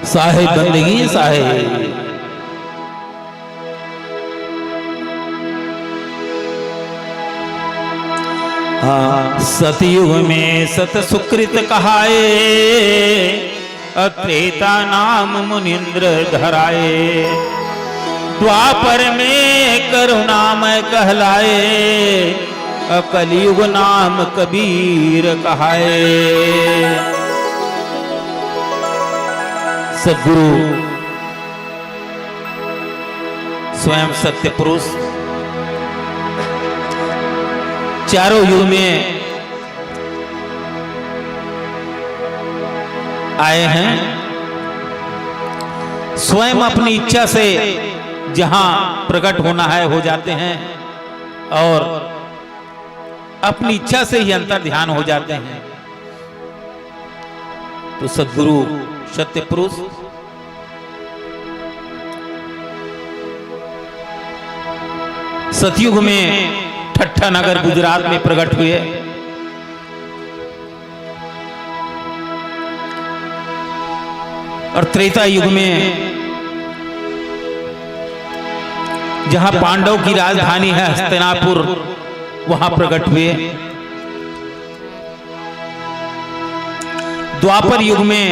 साहेब बंदगी साहेब। हाँ, सतयुग में सत सुकृत कहाए, त्रेता नाम मुनिंद्र धराए, द्वापर में करुणामय कहलाए, कलियुग नाम कबीर कहाए। सद्गुरु स्वयं सत्य पुरुष चारों युग में आए हैं। स्वयं अपनी इच्छा से जहां प्रकट होना है हो जाते हैं और अपनी इच्छा से ही अंतर ध्यान हो जाते हैं। तो सद्गुरु सत्य पुरुष सतयुग में ठट्ठा नगर गुजरात में प्रकट हुए। और त्रेता युग में जहां पांडव की राजधानी है हस्तिनापुर, वहां प्रकट हुए। द्वापर युग में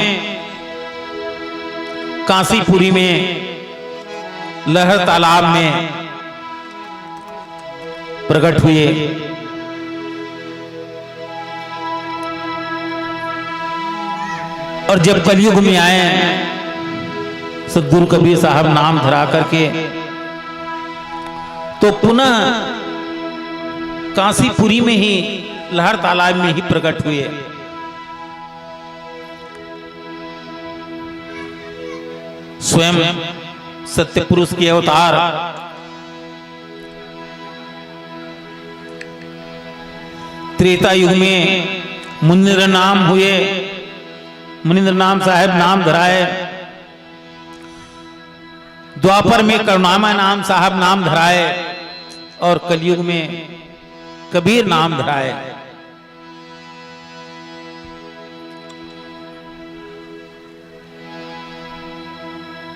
काशीपुरी में लहर तालाब में प्रकट हुए। और जब कलयुग में आए सदगुरु कबीर साहब नाम धरा करके तो पुनः काशीपुरी में ही लहर तालाब में ही प्रकट हुए। स्वयं सत्य पुरुष के अवतार त्रेता युग में मुनिंद्र नाम हुए, मुनिंद्र नाम साहब नाम धराए। द्वापर में करुणामय नाम साहब नाम धराए और कलयुग में कबीर नाम धराए।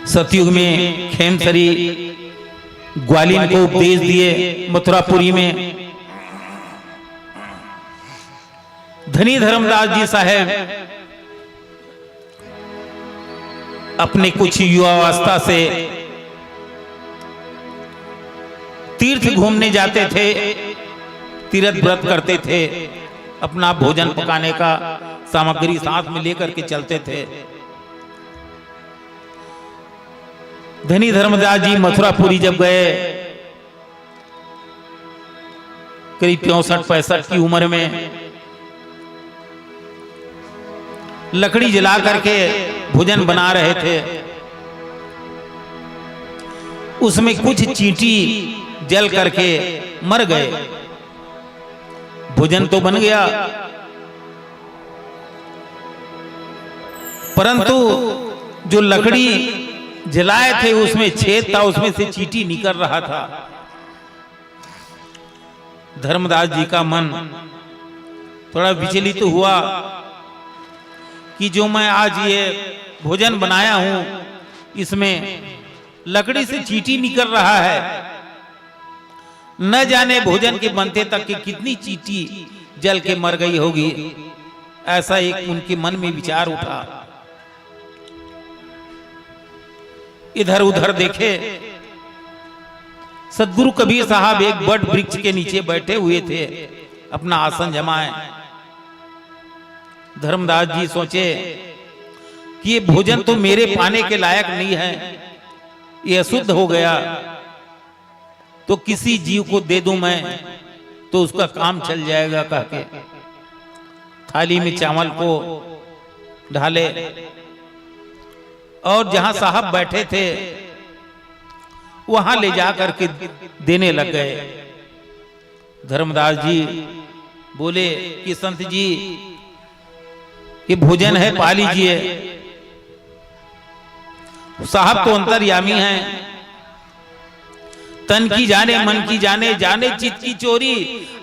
सतयुग में खेमसरी ग्वालिन को उपदेश दिए। मथुरापुरी में धनी धर्मदास जी साहब अपने कुछ युवावस्था से तीर्थ घूमने जाते थे, तीर्थ व्रत करते थे, अपना भोजन पकाने का सामग्री साथ में लेकर के चलते थे। धनी धर्मदास जी मथुरापुरी जब गए, करीब 64-65 की उम्र में, लकड़ी जला करके भोजन बना रहे थे। उसमें कुछ चींटी जल करके मर गए। भोजन तो बन गया, परंतु जो लकड़ी जलाए थे उसमें छेद था, उसमें से चींटी निकल रहा था। धर्मदास जी का मन थोड़ा विचलित हुआ कि जो मैं आज ये भोजन बनाया हूं इसमें लकड़ी से चींटी निकल रहा है, न जाने भोजन के बनते तक कि कितनी चींटी जल के मर गई होगी। ऐसा एक उनके मन में विचार उठा। इधर उधर देखे, सदगुरु कबीर साहब एक बड़ वृक्ष के नीचे बैठे हुए थे, अपना आसन जमाए। धर्मदास जी सोचे कि ये भोजन तो मेरे पाने के लायक नहीं है, ये अशुद्ध हो गया, तो किसी जीव को दे दूं मैं तो उसका काम चल जाएगा कह के थाली में चावल को ढाले और जहां साहब बैठे थे वहां ले जा करके देने लग गए। धर्मदास जी बोले कि संत जी ये भोजन है, पा लीजिए। साहब तो अंतर्यामी हैं, तन की जाने मन की जाने, जाने चित्त की चोरी,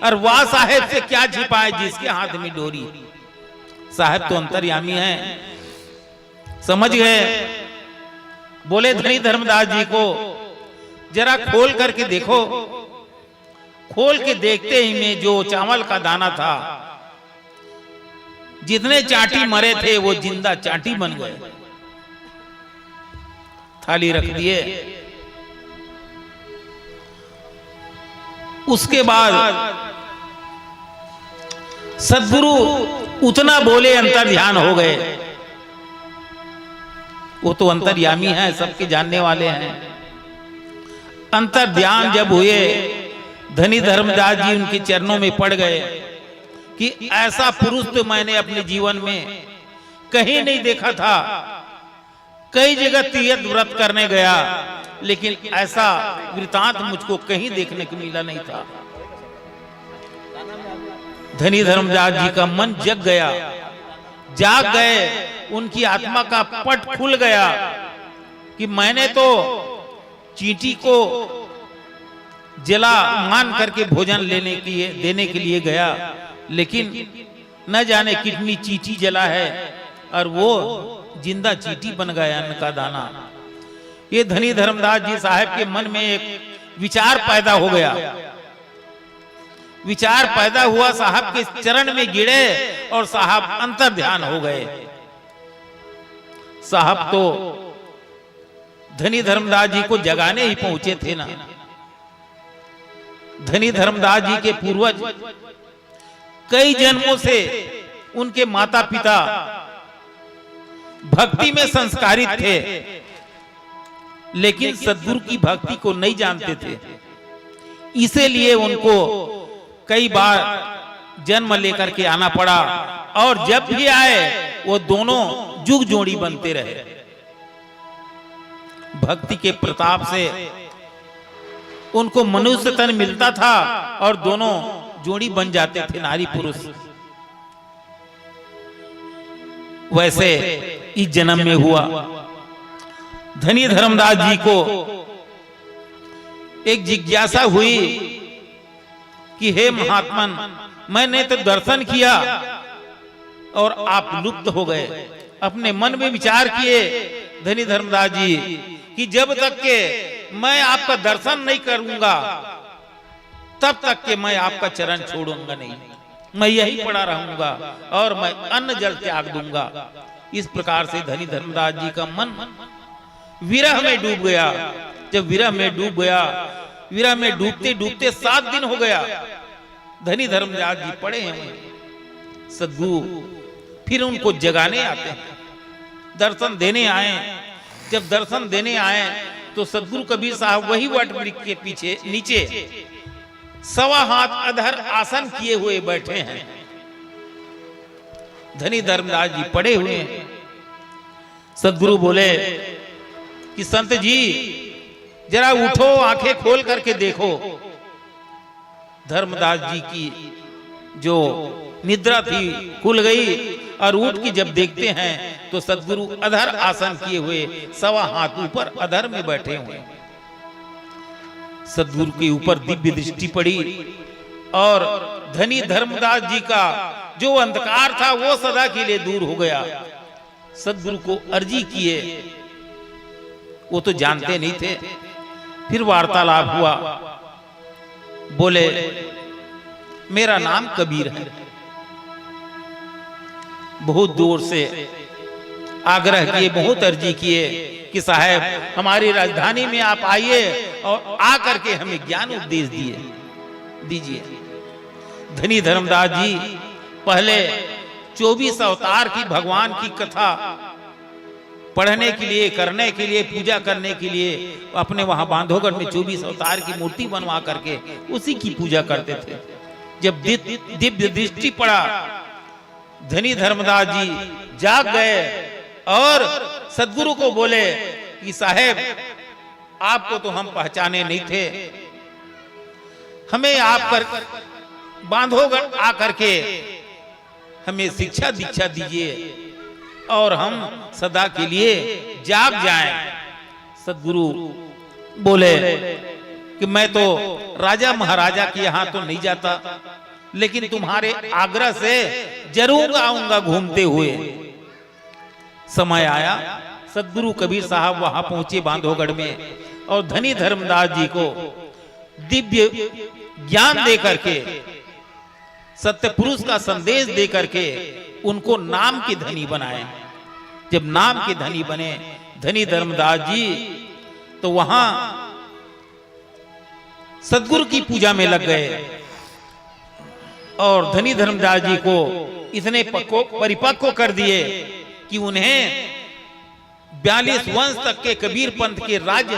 और वाह साहेब से क्या छिपाए जिसके हाथ में डोरी। साहब तो अंतर्यामी हैं, समझ गए। बोले धनी धर्मदास जी को जरा खोल करके देखो। खोल के देखते ही में जो चावल का दाना था, जितने चाटी मरे थे वो जिंदा चाटी बन गए। थाली रख दिए। उसके बाद सदगुरु उतना बोले अंतर ध्यान हो गए। वो तो अंतर्यामी है, सबके जानने वाले हैं। अंतर ध्यान जब हुए, धनी धर्मदास जी उनके चरणों में पड़ गए कि ऐसा पुरुष तो मैंने अपने जीवन में कहीं नहीं देखा था। कई जगह तीर्थ व्रत करने गया, लेकिन ऐसा वृतांत मुझको कहीं देखने को मिला नहीं था। धनी धर्मदास जी का मन जग गया, जाग गए। उनकी आत्मा का पट खुल गया कि मैंने तो चींटी को जला मान करके भोजन देने के लिए गया, लेकिन न जाने कितनी चींटी जला है और वो जिंदा चींटी बन गया, अन्न का दाना। ये धनी धर्मदास जी साहब के मन में एक विचार पैदा हो गया। विचार पैदा हुआ, साहब के चरण में गिरे और साहब अंतर ध्यान हो गए। साहब तो धनी धर्मदास जी को जगाने ही पहुंचे थे ना। धनी धर्मदास जी के पूर्वज कई जन्मों से उनके माता पिता भक्ति में संस्कारित थे। लेकिन सद्गुरु की भक्ति को नहीं जानते थे। इसीलिए उनको कई बार जन्म लेकर के आना पड़ा, और जब भी आए वो दोनों जुग जोड़ी बनते रहे। भक्ति के प्रताप से उनको मनुष्य तन मिलता था और दोनों जोड़ी बन जाते थे, नारी पुरुष। वैसे इस जन्म में हुआ। धनी धर्मदास जी को एक जिज्ञासा हुई कि हे महात्मन, मैंने तो दर्शन किया और आप लुप्त हो गए। अपने मन में विचार किए धनी धर्मदास जी कि जब तक के मैं आपका दर्शन नहीं करूंगा तब तक के मैं आपका चरण छोड़ूंगा नहीं, मैं यही पड़ा रहूंगा और मैं अन्न जल त्याग दूंगा। इस प्रकार से धनी धर्मदास जी का मन विरह में डूब गया। जब विरह में डूब गया, विरह में डूबते डूबते 7 दिन हो गया, धनी धर्मदास जी पड़े हैं। सद्गुरु फिर उनको जगाने आते हैं, दर्शन देने आए। जब दर्शन देने आए तो सद्गुरु कबीर साहब वही वट वृक्ष के पीछे नीचे 1.25 हाथ अधर आसन किए हुए बैठे हैं। धनी धर्मदास जी पड़े हुए हैं। सद्गुरु बोले कि संत जी जरा उठो, आंखें खोल करके देखो। धर्मदास जी की जो निद्रा थी खुल गई और उठ के जब देखते हैं तो सद्गुरु अधर आसन किए हुए 1.25 हाथ ऊपर अधर में बैठे हुए। सद्गुरु के ऊपर दिव्य दृष्टि पड़ी और धनी धर्मदास जी का जो अंधकार था वो सदा के लिए दूर हो गया। सद्गुरु को अर्जी किए, वो तो जानते नहीं थे। फिर वार्तालाप हुआ। बोले मेरा नाम कबीर है। बहुत दूर से आग्रह किए, बहुत अर्जी किए कि साहब हमारी राजधानी में आप आइए और आकर के हमें ज्ञान उपदेश दीजिए। धनी धर्मदास जी पहले 24 अवतार की भगवान की कथा पढ़ने के लिए, करने के लिए, पूजा करने के लिए अपने वहां बांधवगढ़ में 24 अवतार की मूर्ति बनवा करके उसी की पूजा करते थे। जब दिव्य दृष्टि पड़ा, धनी धर्मदास जी जाग गए और सद्गुरु को बोले कि साहेब आपको तो हम पहचाने नहीं थे, हमें आप पर बांधवगढ़ आकर के हमें शिक्षा दीक्षा दीजिए और हम सदा के लिए जाग जाएं। सद्गुरु बोले कि मैं तो राजा महाराजा के यहां तो नहीं जाता, लेकिन तुम्हारे आग्रह से जरूर आऊंगा घूमते हुए। समय आया, सद्गुरु कबीर साहब वहां पहुंचे बांधवगढ़ में और धनी धर्मदास जी को दिव्य ज्ञान दे करके, सत्य पुरुष का संदेश दे करके उनको नाम के धनी बनाए। जब नाम के धनी बने धनी धर्मदास जी तो वहां सद्गुरु की पूजा में लग गए और धनी धर्मदास जी को इतने परिपक्व कर दिए कि उन्हें 42 वंश तक के कबीर पंथ के राज्य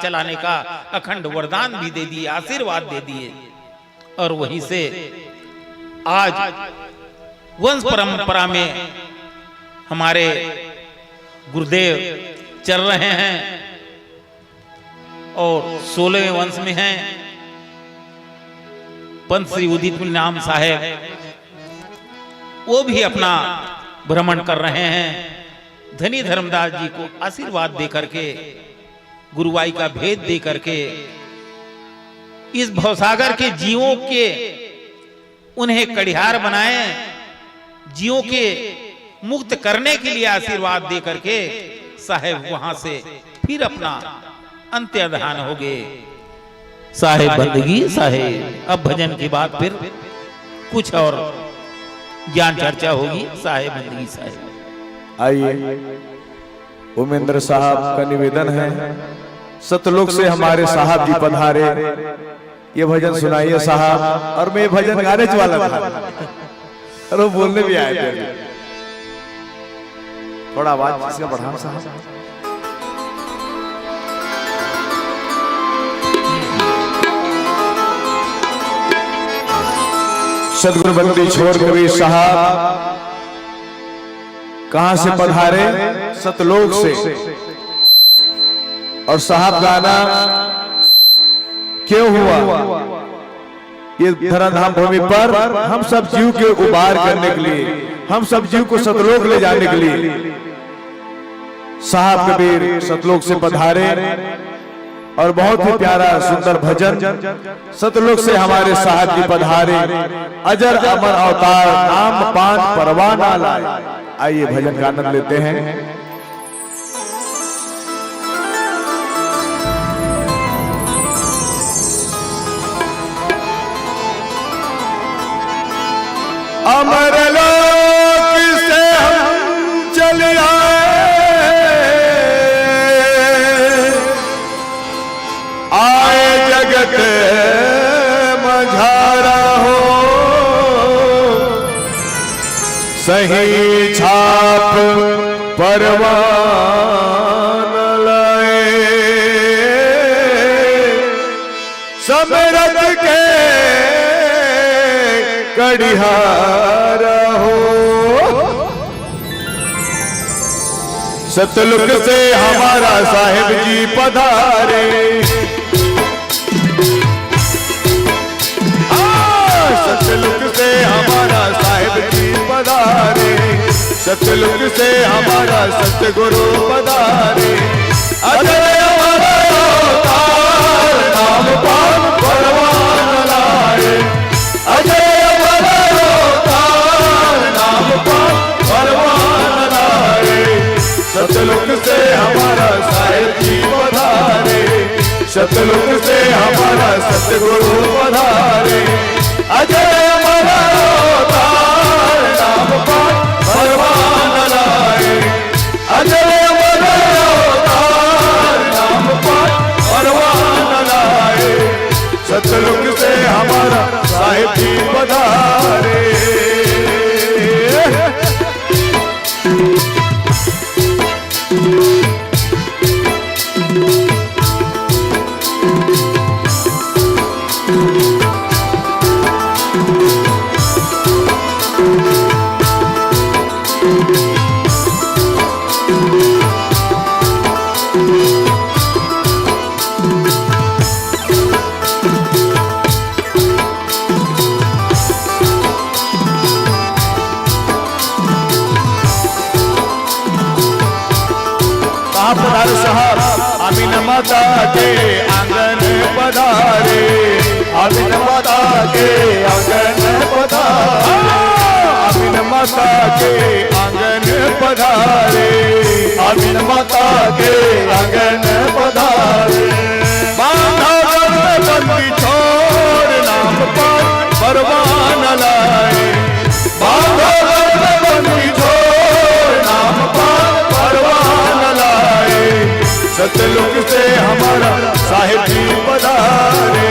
चलाने का अखंड वरदान भी दे दिए, आशीर्वाद दे दिए। और वहीं से आज वंश परंपरा में हमारे गुरुदेव चल रहे हैं और 16वें वंश में हैं पंत श्री उदित नाम साहेब, वो भी अपना भ्रमण कर रहे हैं। धनी धर्मदास जी को आशीर्वाद दे करके, गुरुवाई का भेद दे करके, इस भवसागर के जीवों के उन्हें कड़िहार बनाए, जीवों के मुक्त करने के लिए आशीर्वाद दे करके साहेब वहां से फिर अपना अंत्यधान हो गए। साहेब बंदगी साहेब। अब भजन के बाद फिर कुछ और ज्ञान चर्चा होगी। साहेब बंदगी साहेब। आइए, उमेंद्र साहब का निवेदन है, सतलोक से हमारे साहब जी पधारे, ये भजन सुनाइए साहब। और मैं भजन गाने वाला था और वो बोलने भी आए थे। थोड़ा आवाज इसका बढ़ाओ साहब। सदगुरु बंदी छोड़ कबीर साहब कहां से पधारे? सतलोक से। और साहब गाना क्यों हुआ? ये धराधाम भूमि पर हम सब जीव के उबार करने के लिए, हम सब जीव को सतलोक ले जाने के लिए साहब कबीर सतलोक से पधारे। और बहुत ही प्यारा सुंदर भजन, सतलोक से हमारे साहब जी पधारे, अजर अमर अवतार नाम पान परवाना लाए। आइए भजन का आनंद लेते हैं। अमर लोक से हम चल आए जगत मझारा हो, सही छाप परवान लाए, समरथ के कड़िहारा हो। सतलुक से हमारा साहिब जी पधारे, सतलुक से हमारा साहिब जी पधारे, सतलुक से हमारा सतगुरु पधारे। अजय अवतार नाम पान परवान लाए, अजय अवतार नाम पान परवान लाए। सतलुक से हमारा साहिब जी पधारे, सतलुक से हमारा सतगुरु पधारे। अजय अवतार नाम पान परवान लाए, अजय अवतार नाम पान परवान लाए। सतलुक से हमारा साहिब जी पधारे। पधारे साहब आमीन माता के आंगन पधारे, आमीन माता के आंगन पधारे, आमीन माता के आंगन पधारे, आमीन माता के आंगन पधारे। बांधा बंदी छोड़ नाम पान परवान लाए, बांधा बंदी छोड़ नाम पान परवान लाए। सतलुक से हमारा साहिब जी पधारे।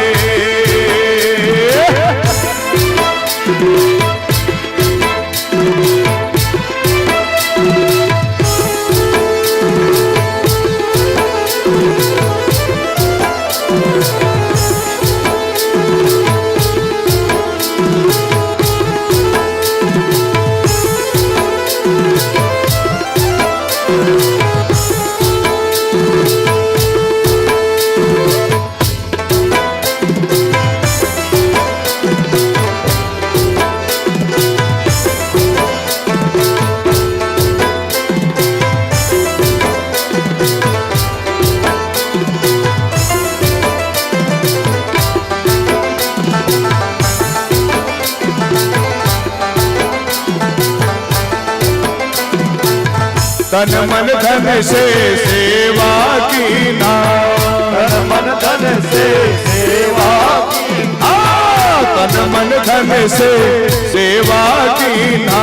तन मन धन से सेवा की ना, तन मन धन से सेवा की ना, तन मन धन से सेवा की ना,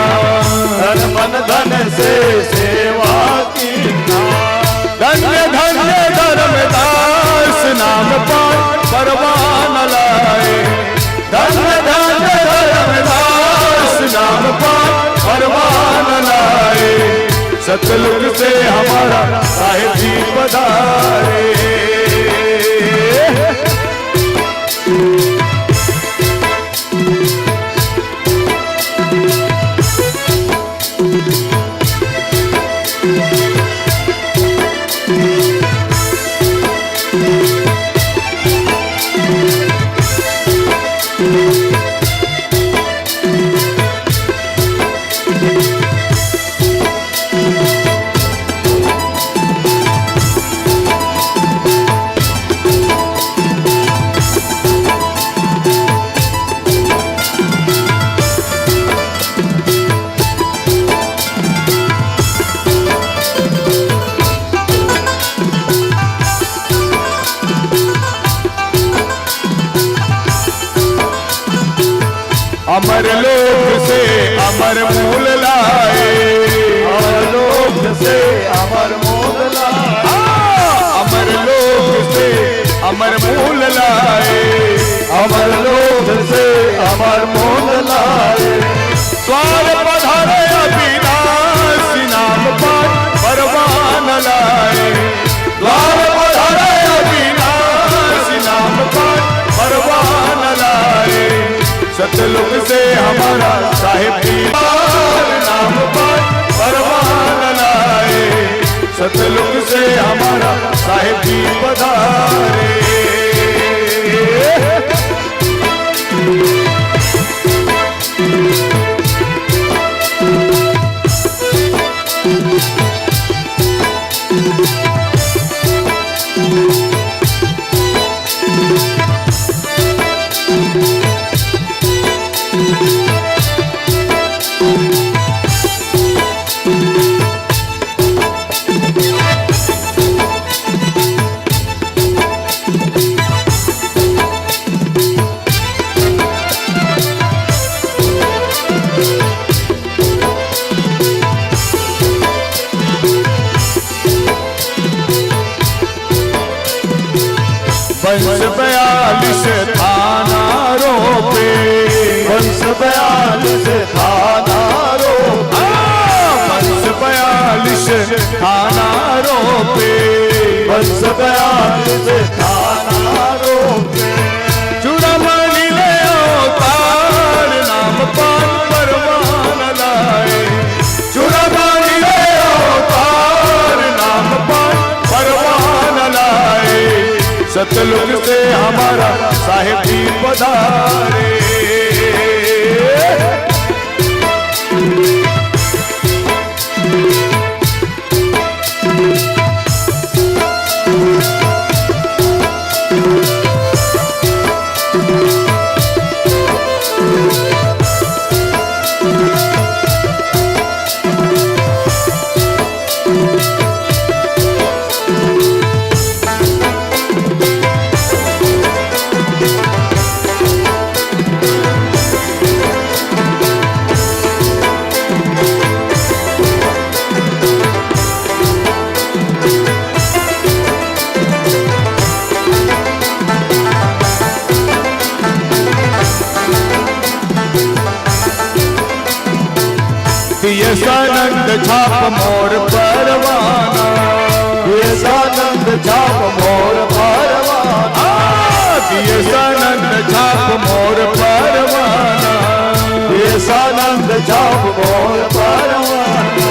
तन मन धन से सेवा की ना। धन्य धन्य धर्मदास नाम पान परवान लाए, धन्य धन्य धर्मदास नाम पान परवान लाए। सतलुक से हमारा साहिब जी पधारे। अमर लोक से अमर मूल लाए, अमर लोक से अमर मूल लाए, अमर लोक से अमर मूल लाए, अमर लोक से अमर मूल लाए, द्वार पधारे अविनाशी नाम पाठ परवान लाए, द्वार पधारे अविनाशी नाम पाठ परवान लाए, सतलुक से हमारा साहिब दीवार नाम पाठ परवान लाए, सतलुक से हमारा साहिब जी पधारे। वंश 42 थाना रोपे, वंश 42 थाना रोपे, वंश 42 थाना रोपे, वंश 42 थाना रोपे, चूड़ामणि ले अवतार नाम पान परवान लाए, चूड़ामणि ले अवतार नाम पान परवान लाए, सतलुक से हमारा साहिब जी पधारे। ये सानंद छाप मोर परवाना, ये सानंद छाप मोर परवाना, ये सानंद छाप मोर परवाना, ये सानंद छाप मोर परवाना,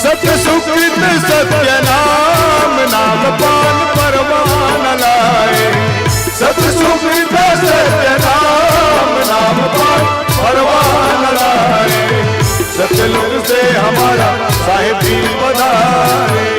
सत्य सुकृत सत्य नाम नाम पान परवान लाए, सत्य सुकृत सत्य नाम नाम पान परवान लाए, सतलुक से हमारा साहिब जी पधारे।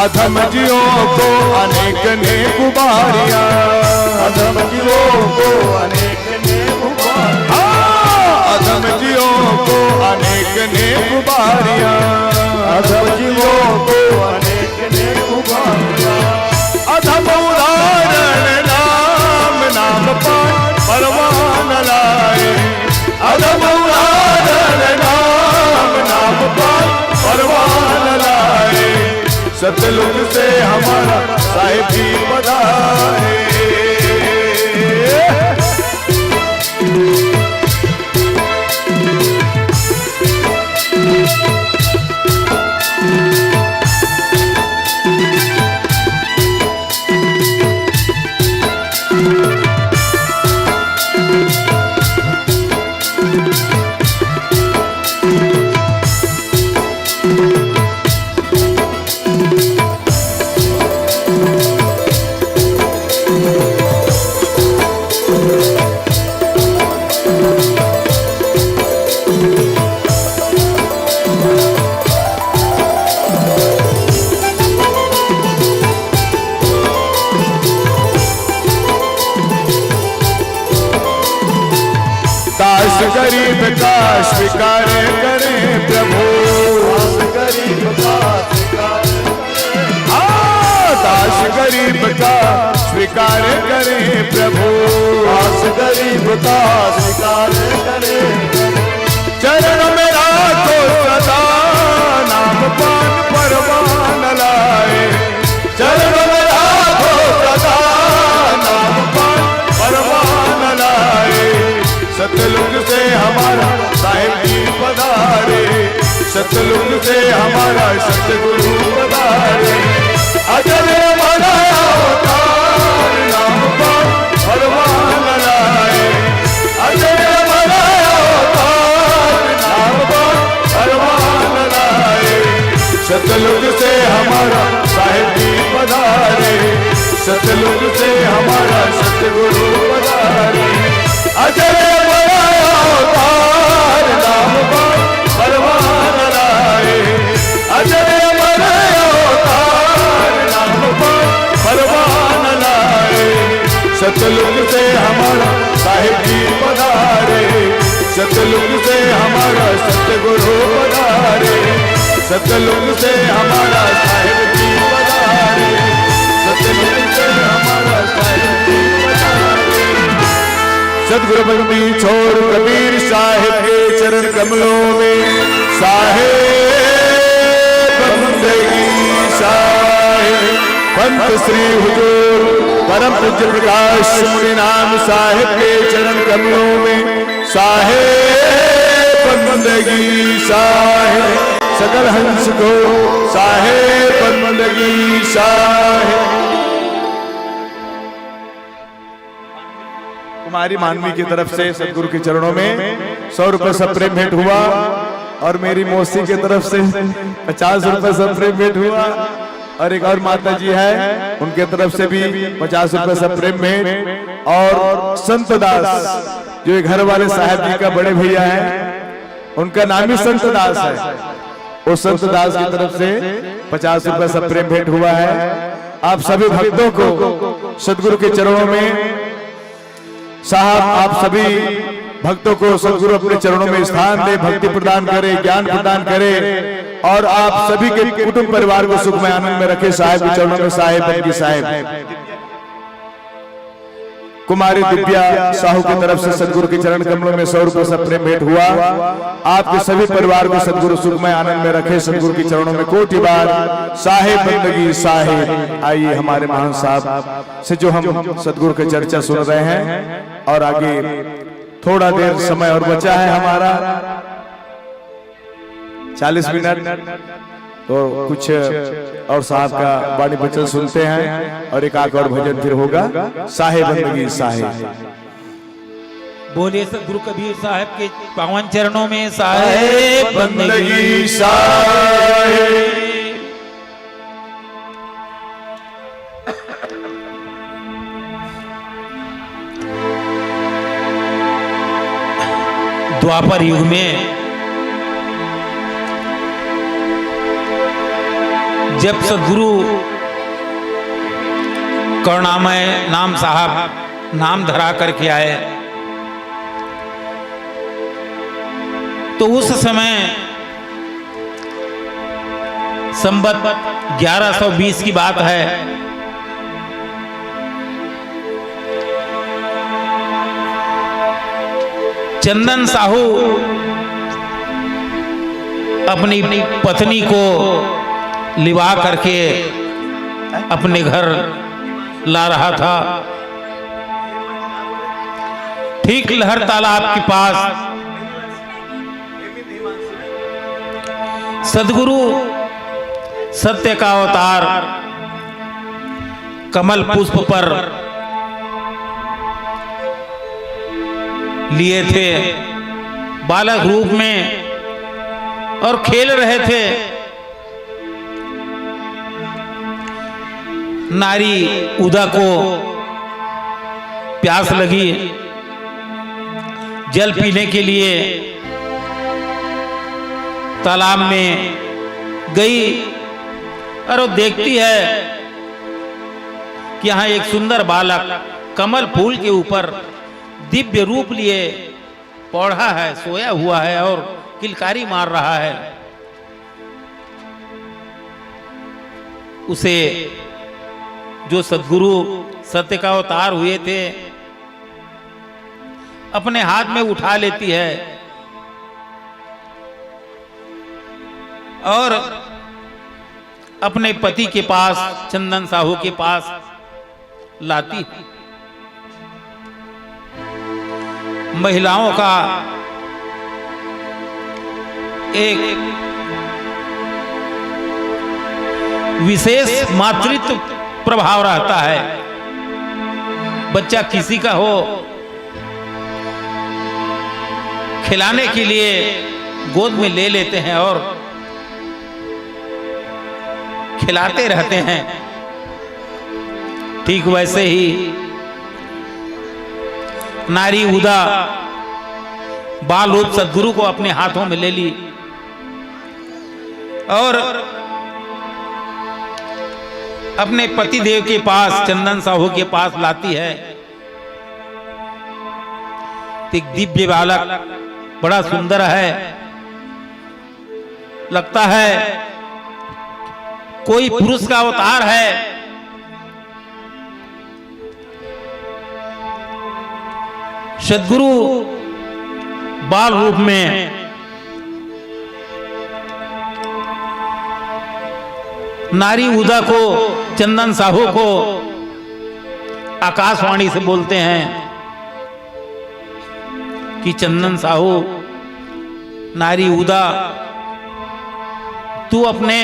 अधम जियों को अनेक नेक उबारियां, अधम जीवों को अनेक नेक उबारियां, अधम जियों को अनेक नेक उबारियां, अधम जीवों को अनेक नेक उबारियां, अधम उदाहरण नाम नाम पान परवान लाए, अधम उदाहरण नाम नाम पान परवान लाए, सतलुज से हमारा साहिब जी पधारे। गरीब का स्वीकार करें प्रभु, गरीब का स्वीकार, दास गरीब का स्वीकार करें प्रभु, दास गरीब का स्वीकार करे, चरण में राखो सदा नाम पान परवान लाए, चरण में राखो सदा नाम पान परवान लाए, सतलुज से हमारा साहिब जी पधारे, सतलुज से हमारा सतगुरु पधारे, अजर हमारा अवतार नाम पान परवान लाए, अजर हमारा अवतार नाम पान परवान लाए, सतलुज से हमारा साहिब जी पधारे, सतलुज से हमारा सतगुरु पधारे, अजर अवतार नाम पान परवान लाए, अजर अवतार नाम पान परवान लाए, सतलुज से हमारा साहिब जी पधारे, सतलुज से हमारा सतगुरु पधारे, सतलुज से हमारा साहिब जी पधारे, सतलुज से हमारा साहिब जी पधारे। सतगुरु बंदी छोड़ कबीर साहिब के चरण कमलों में, साहिब बंदगी साहिब पंत श्री हुजूर परम पूज्य प्रकाश मुनि नाम साहिब के चरण कमलों में, साहिब बंदगी साहिब सकल हंस को, साहिब बंदगी साहिब। कुमारी मानवी की तरफ से सतगुरु के चरणों में 100 रुपए सब प्रेम भेंट हुआ, और मेरी मौसी की तरफ से 50 रुपए सब प्रेम भेंट हुआ, और एक और माता जी है उनके तरफ से भी 50 रुपए सब प्रेम भेंट, और संत दास जो घर वाले साहब जी का बड़े भैया है, उनका नाम ही संत दास है, वो संत दास की तरफ से 50 रुपए सब प्रेम भेंट हुआ है। आप सभी भक्तों को सतगुरु के चरणों में, साहब आप सभी भक्तों को सतगुरु अपने चरणों में स्थान दे, भक्ति प्रदान करे, ज्ञान प्रदान करे, और आप सभी के कुटुंब परिवार को सुख में आनंद में रखे। साहिब के चरणों में साहिब बंदगी साहिब। कुमारी दिव्या साहू की तरफ से सतगुरु के चरण कमलों में 100 रुपए सब प्रेम भेंट हुआ। आपके सभी परिवार को सतगुरु सुखमय आनंद में रखे। सतगुरु के चरणों में कोटि बार साहिब बंदगी साहिब। आइए हमारे महान साहब से जो हम सतगुरु की चर्चा सुन रहे हैं, और आगे थोड़ा देर समय और बचा है हमारा 40 मिनट, तो कुछ और साहब का वाणी वचन सुनते हैं, और एक आख और भजन फिर होगा। साहिब बंदगी साहिब। बोले सतगुरु कबीर साहब के पावन चरणों में साहिब बंदगी साहिब। द्वापर युग में जब सदगुरु करुणामय नाम साहब नाम धरा करके आए तो उस समय संवत 1120 की बात है। चंदन साहू अपनी पत्नी को लिवा करके अपने घर ला रहा था। ठीक लहर तालाब के पास सदगुरु सत्य का अवतार कमल पुष्प पर लिए थे बालक रूप में और खेल रहे थे। नारी उदा को प्यास लगी, जल पीने के लिए तालाब में गई और वो देखती है कि यहाँ एक सुंदर बालक कमल फूल के ऊपर दिव्य रूप लिए पौधा है, सोया हुआ है और किलकारी मार रहा है। उसे जो सद्गुरु सत्य का अवतार हुए थे अपने हाथ में उठा लेती है और अपने पति के पास चंदन साहू के पास लाती है। महिलाओं का एक विशेष मातृत्व प्रभाव रहता है। बच्चा किसी का हो, खिलाने के लिए गोद में ले लेते हैं और खिलाते रहते हैं। ठीक वैसे ही नारी उदा बाल रूप सद्गुरु को अपने हाथों में ले ली और अपने पति देव के पास चंदन साहू के पास लाती है। एक दिव्य बालक बड़ा सुंदर है, लगता है कोई पुरुष का अवतार है। सद्गुरु बाल रूप में नारी उदा को चंदन साहू को आकाशवाणी से बोलते हैं कि चंदन साहू, नारी उदा, तू अपने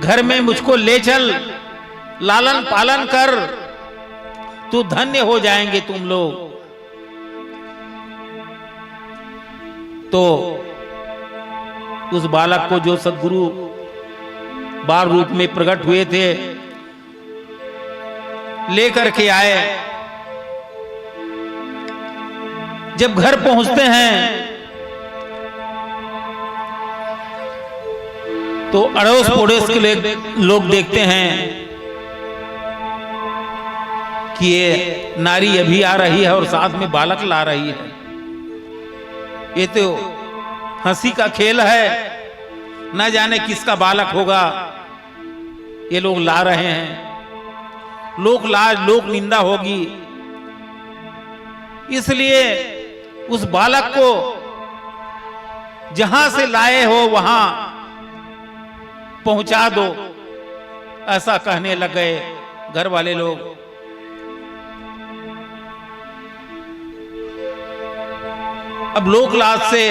घर में मुझको ले चल, लालन पालन कर, तू धन्य हो जाएंगे तुम लोग। तो उस बालक को जो सद्गुरु बाल रूप में प्रकट हुए थे लेकर के आए। जब घर पहुंचते हैं तो अड़ोस पड़ोस के लोग देखते हैं कि ये नारी अभी आ रही है और साथ में बालक ला रही है। ये तो हंसी का खेल है, न जाने किसका बालक होगा। ये लोग ला रहे हैं, लोक लाज लोक निंदा होगी, इसलिए उस बालक को जहां से लाए हो वहां पहुंचा दो, ऐसा कहने लग गए घर वाले लोग। अब लोक लाज से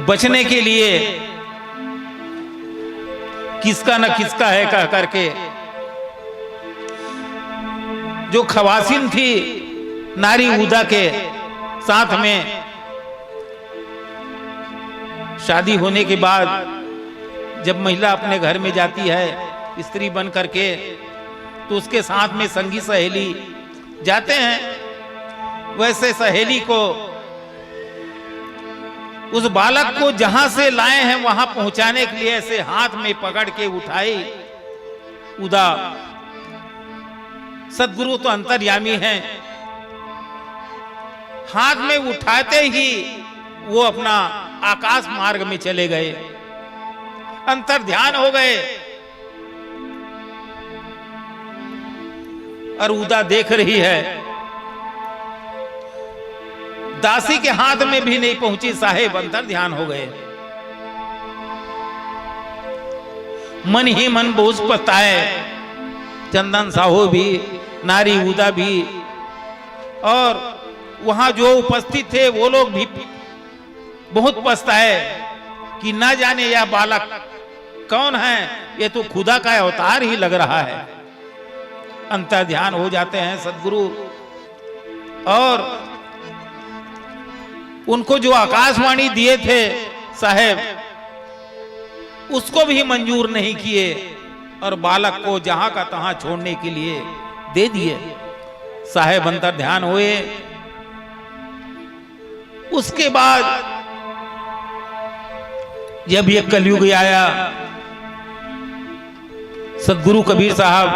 बचने के लिए किसका न किसका है कह करके जो खवासिन थी नारी उदा के साथ में शादी होने के बाद जब महिला अपने घर में जाती है स्त्री बन करके तो उसके साथ में संगी सहेली जाते हैं। वैसे सहेली को उस बालक को जहां से लाए हैं वहां पहुंचाने के लिए ऐसे हाथ में पकड़ के उठाई उदा। सद्गुरु तो अंतर्यामी हैं, हाथ में उठाते ही वो अपना आकाश मार्ग में चले गए, अंतर ध्यान हो गए। और उदा देख रही है, दासी के हाथ में भी नहीं पहुंची, साहेब अंतर ध्यान हो गए। मन ही मन बोझ पछताए, चंदन साहू भी, नारी उदा भी, और वहां जो उपस्थित थे वो लोग भी बहुत पछताए कि ना जाने यह बालक कौन है, ये तो खुदा का अवतार ही लग रहा है। अंतर ध्यान हो जाते हैं सद्गुरु, और उनको जो आकाशवाणी दिए थे साहेब, उसको भी मंजूर नहीं किए और बालक को जहां का तहां छोड़ने के लिए दे दिए। साहेब अंतर ध्यान हुए। उसके बाद जब ये कलयुग आया, सद्गुरु कबीर साहब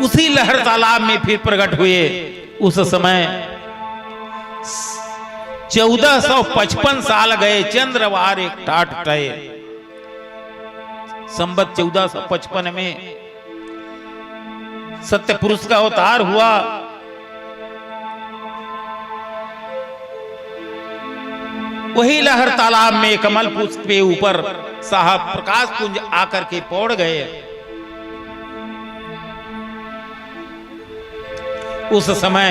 उसी लहर तालाब में फिर प्रकट हुए। उस समय 1455 साल गए, चंद्रवार एक टाट टय। संबत 1455 में सत्य पुरुष का अवतार हुआ। वही लहर तालाब में कमल पुष्प के ऊपर साहब प्रकाश पुंज आकर के पौड़ गए। उस समय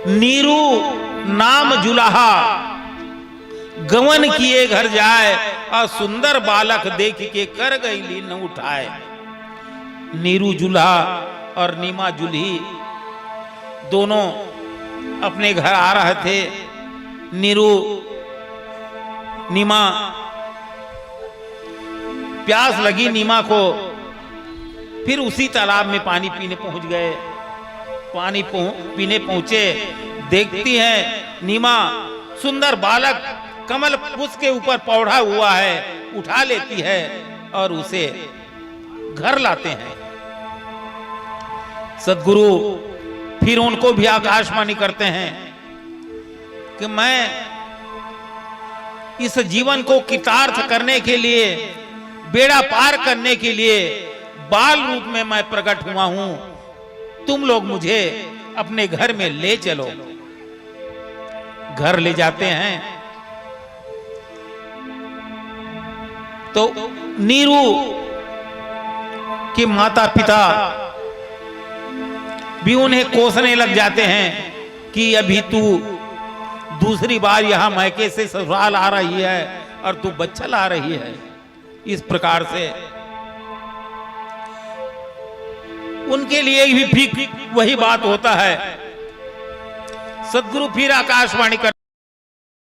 नीरू नाम जुलाहा गवन किए घर जाए, और सुंदर बालक देख के कर गई लीन उठाए। नीरू जुल्हा और नीमा जुल्ही दोनों अपने घर आ रहे थे। नीरू नीमा, प्यास लगी नीमा को, फिर उसी तालाब में पानी पीने पहुंच गए। पानी पीने पहुंचे, देखती है नीमा सुंदर बालक कमल पुष्प के ऊपर पौधा हुआ है, उठा लेती है और उसे घर लाते हैं। सद्गुरु फिर उनको भी आकाशवाणी करते हैं कि मैं इस जीवन को कृतार्थ करने के लिए, बेड़ा पार करने के लिए बाल रूप में मैं प्रकट हुआ हूं। तुम लोग मुझे अपने घर में ले चलो। घर ले जाते हैं तो नीरू के माता पिता भी उन्हें कोसने लग जाते हैं कि अभी तू दूसरी बार यहां मैके से ससुराल आ रही है और तू बच्चा ला रही है। इस प्रकार से उनके लिए भी वही बात होता है। सद्गुरु फिर आकाशवाणी कर